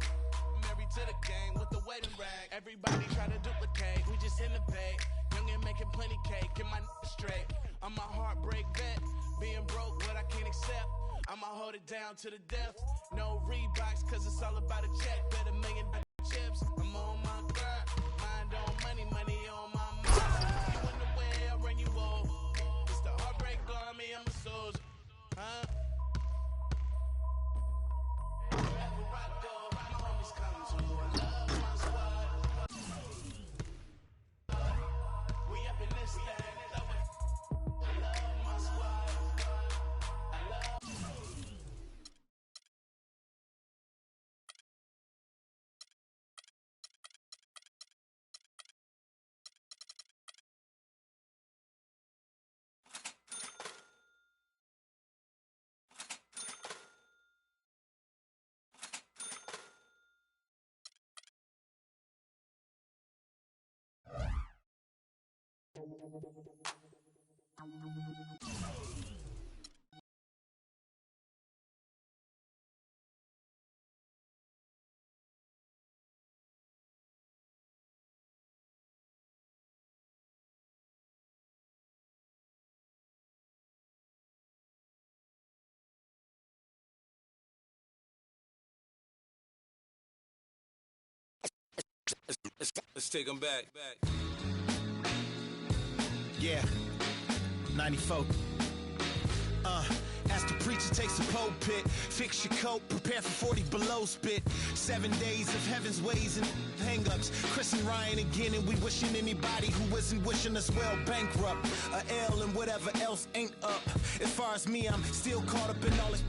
Married to the game with the wedding rag. Everybody try to duplicate. We just innovate. Young and making plenty cake. Get my straight. I'm a heartbreak vet. Being broke, what I can't accept. I'ma hold it down to the death. No Reeboks, cause it's all about a check. Bet $1 million chips. I'm on my grind. Mind on money, money on my mind. You in the way, I run you over. It's the heartbreak army, I'm a soldier. Huh? Wherever I go, my homies come to. I love my squad. We up in this thing. I love my squad. I love. Let's take them back. Yeah, 94. As the preacher takes a pulpit, fix your coat, prepare for 40 below spit. 7 days of heaven's ways and hang-ups. Chris and Ryan again, and we wishing anybody who isn't wishing us well bankrupt. A L and whatever else ain't up. As far as me, I'm still caught up in all this.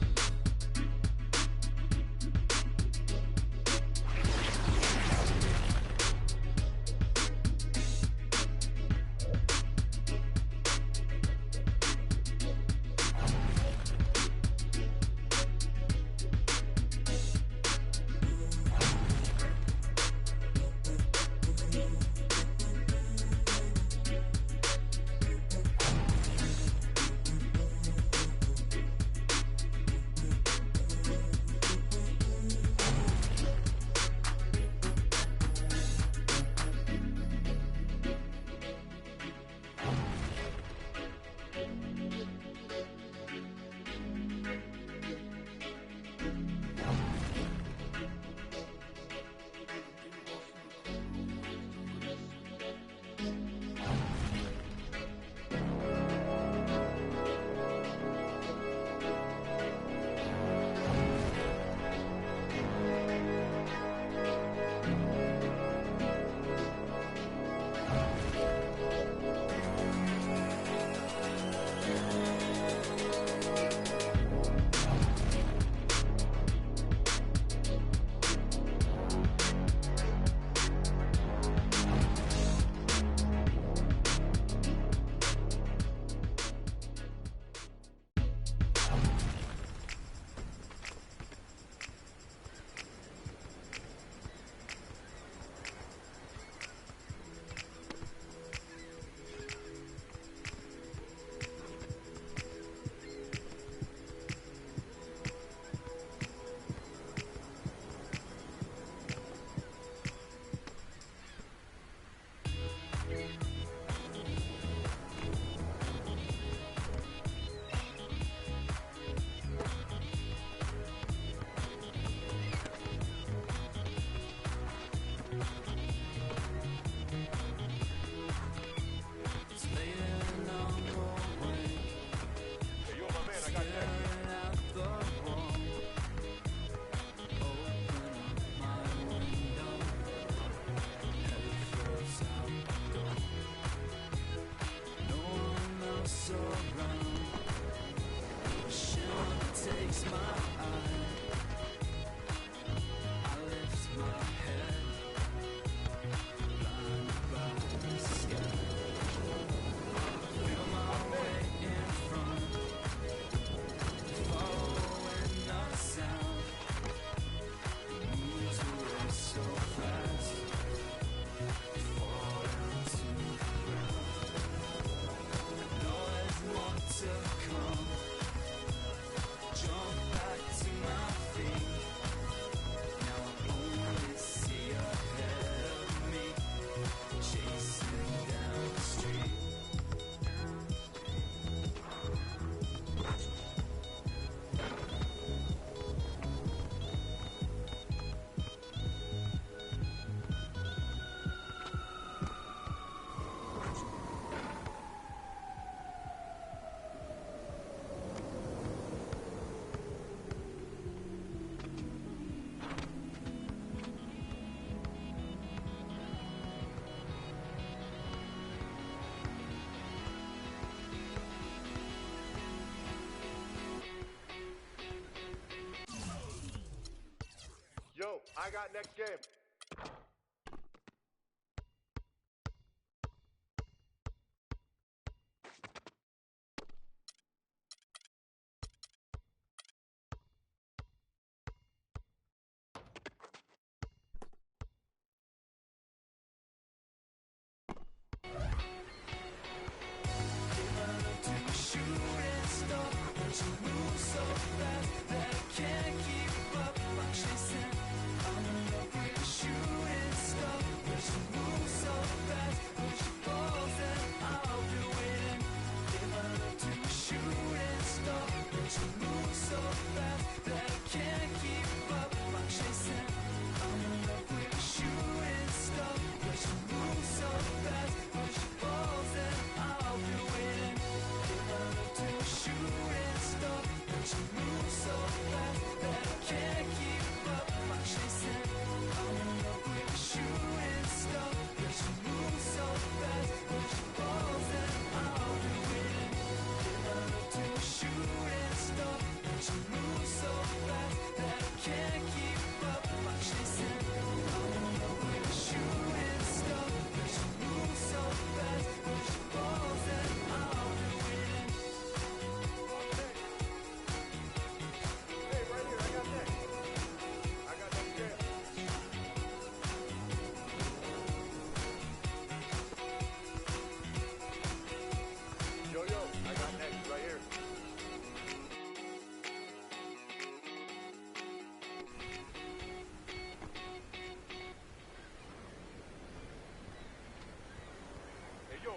I got next game.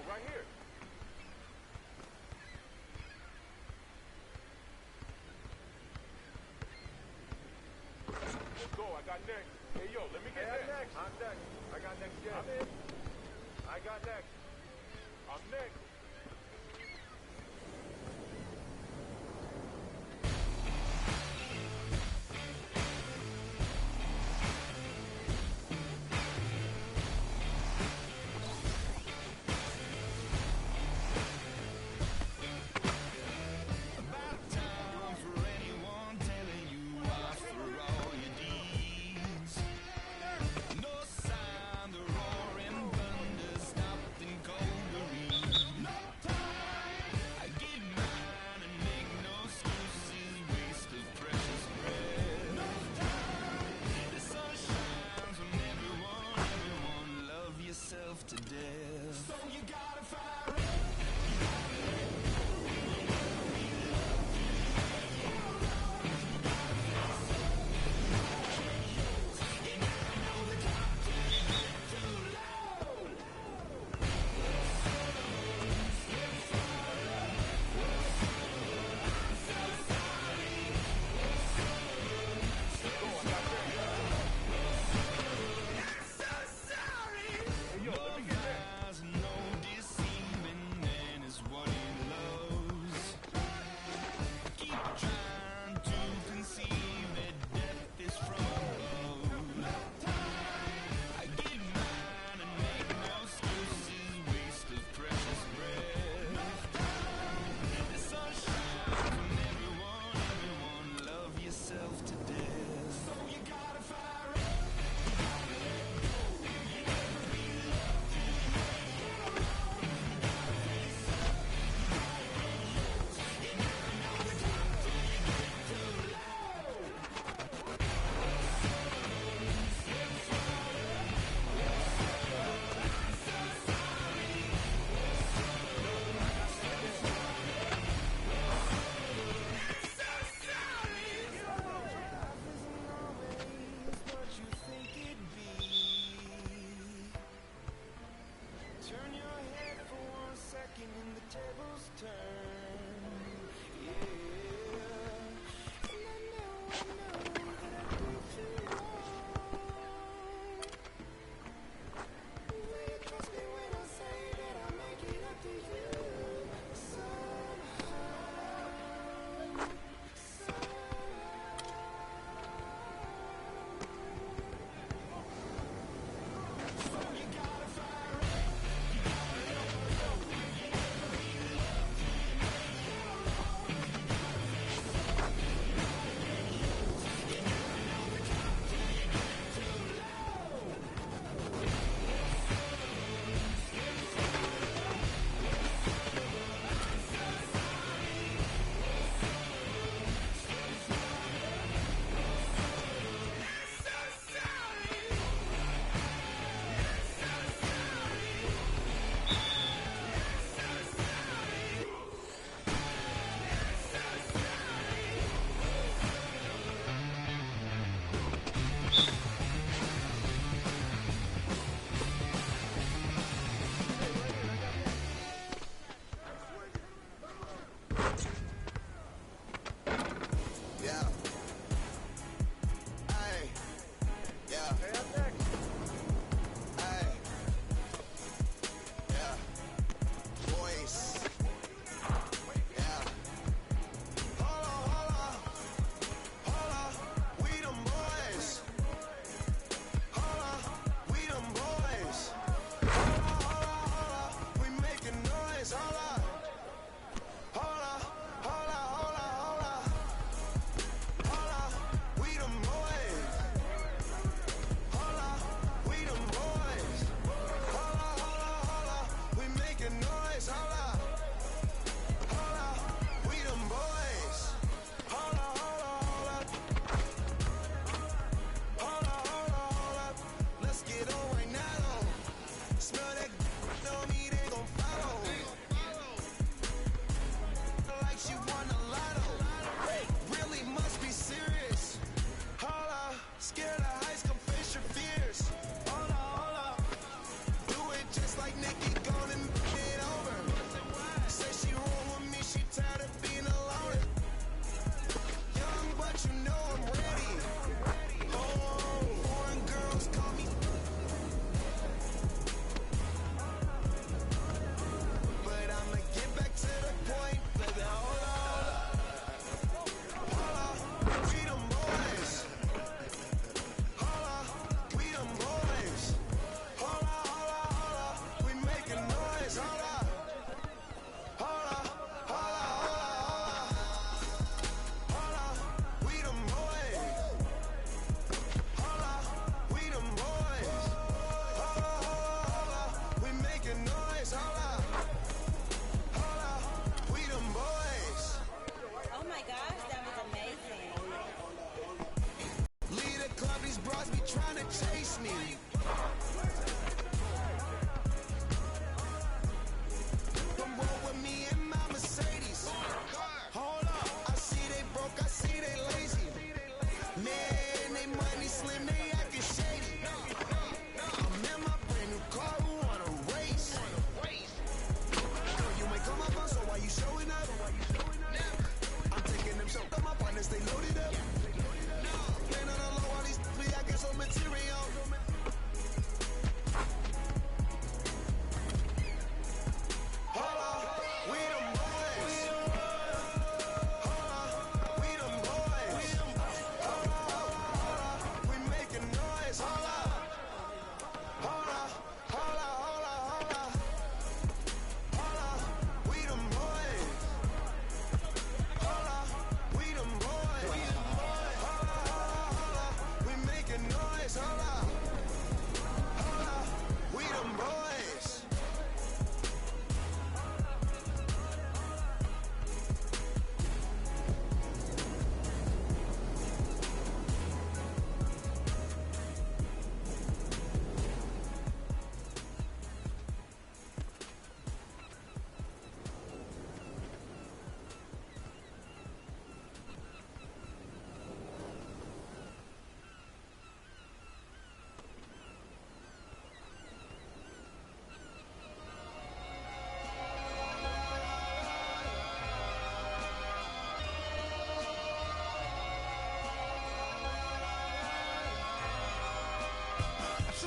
Right here. Let's go. I got next. Hey, yo, let me get next. I'm next. I got next. Yeah. I'm in. I got next. I'm next.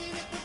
seen it with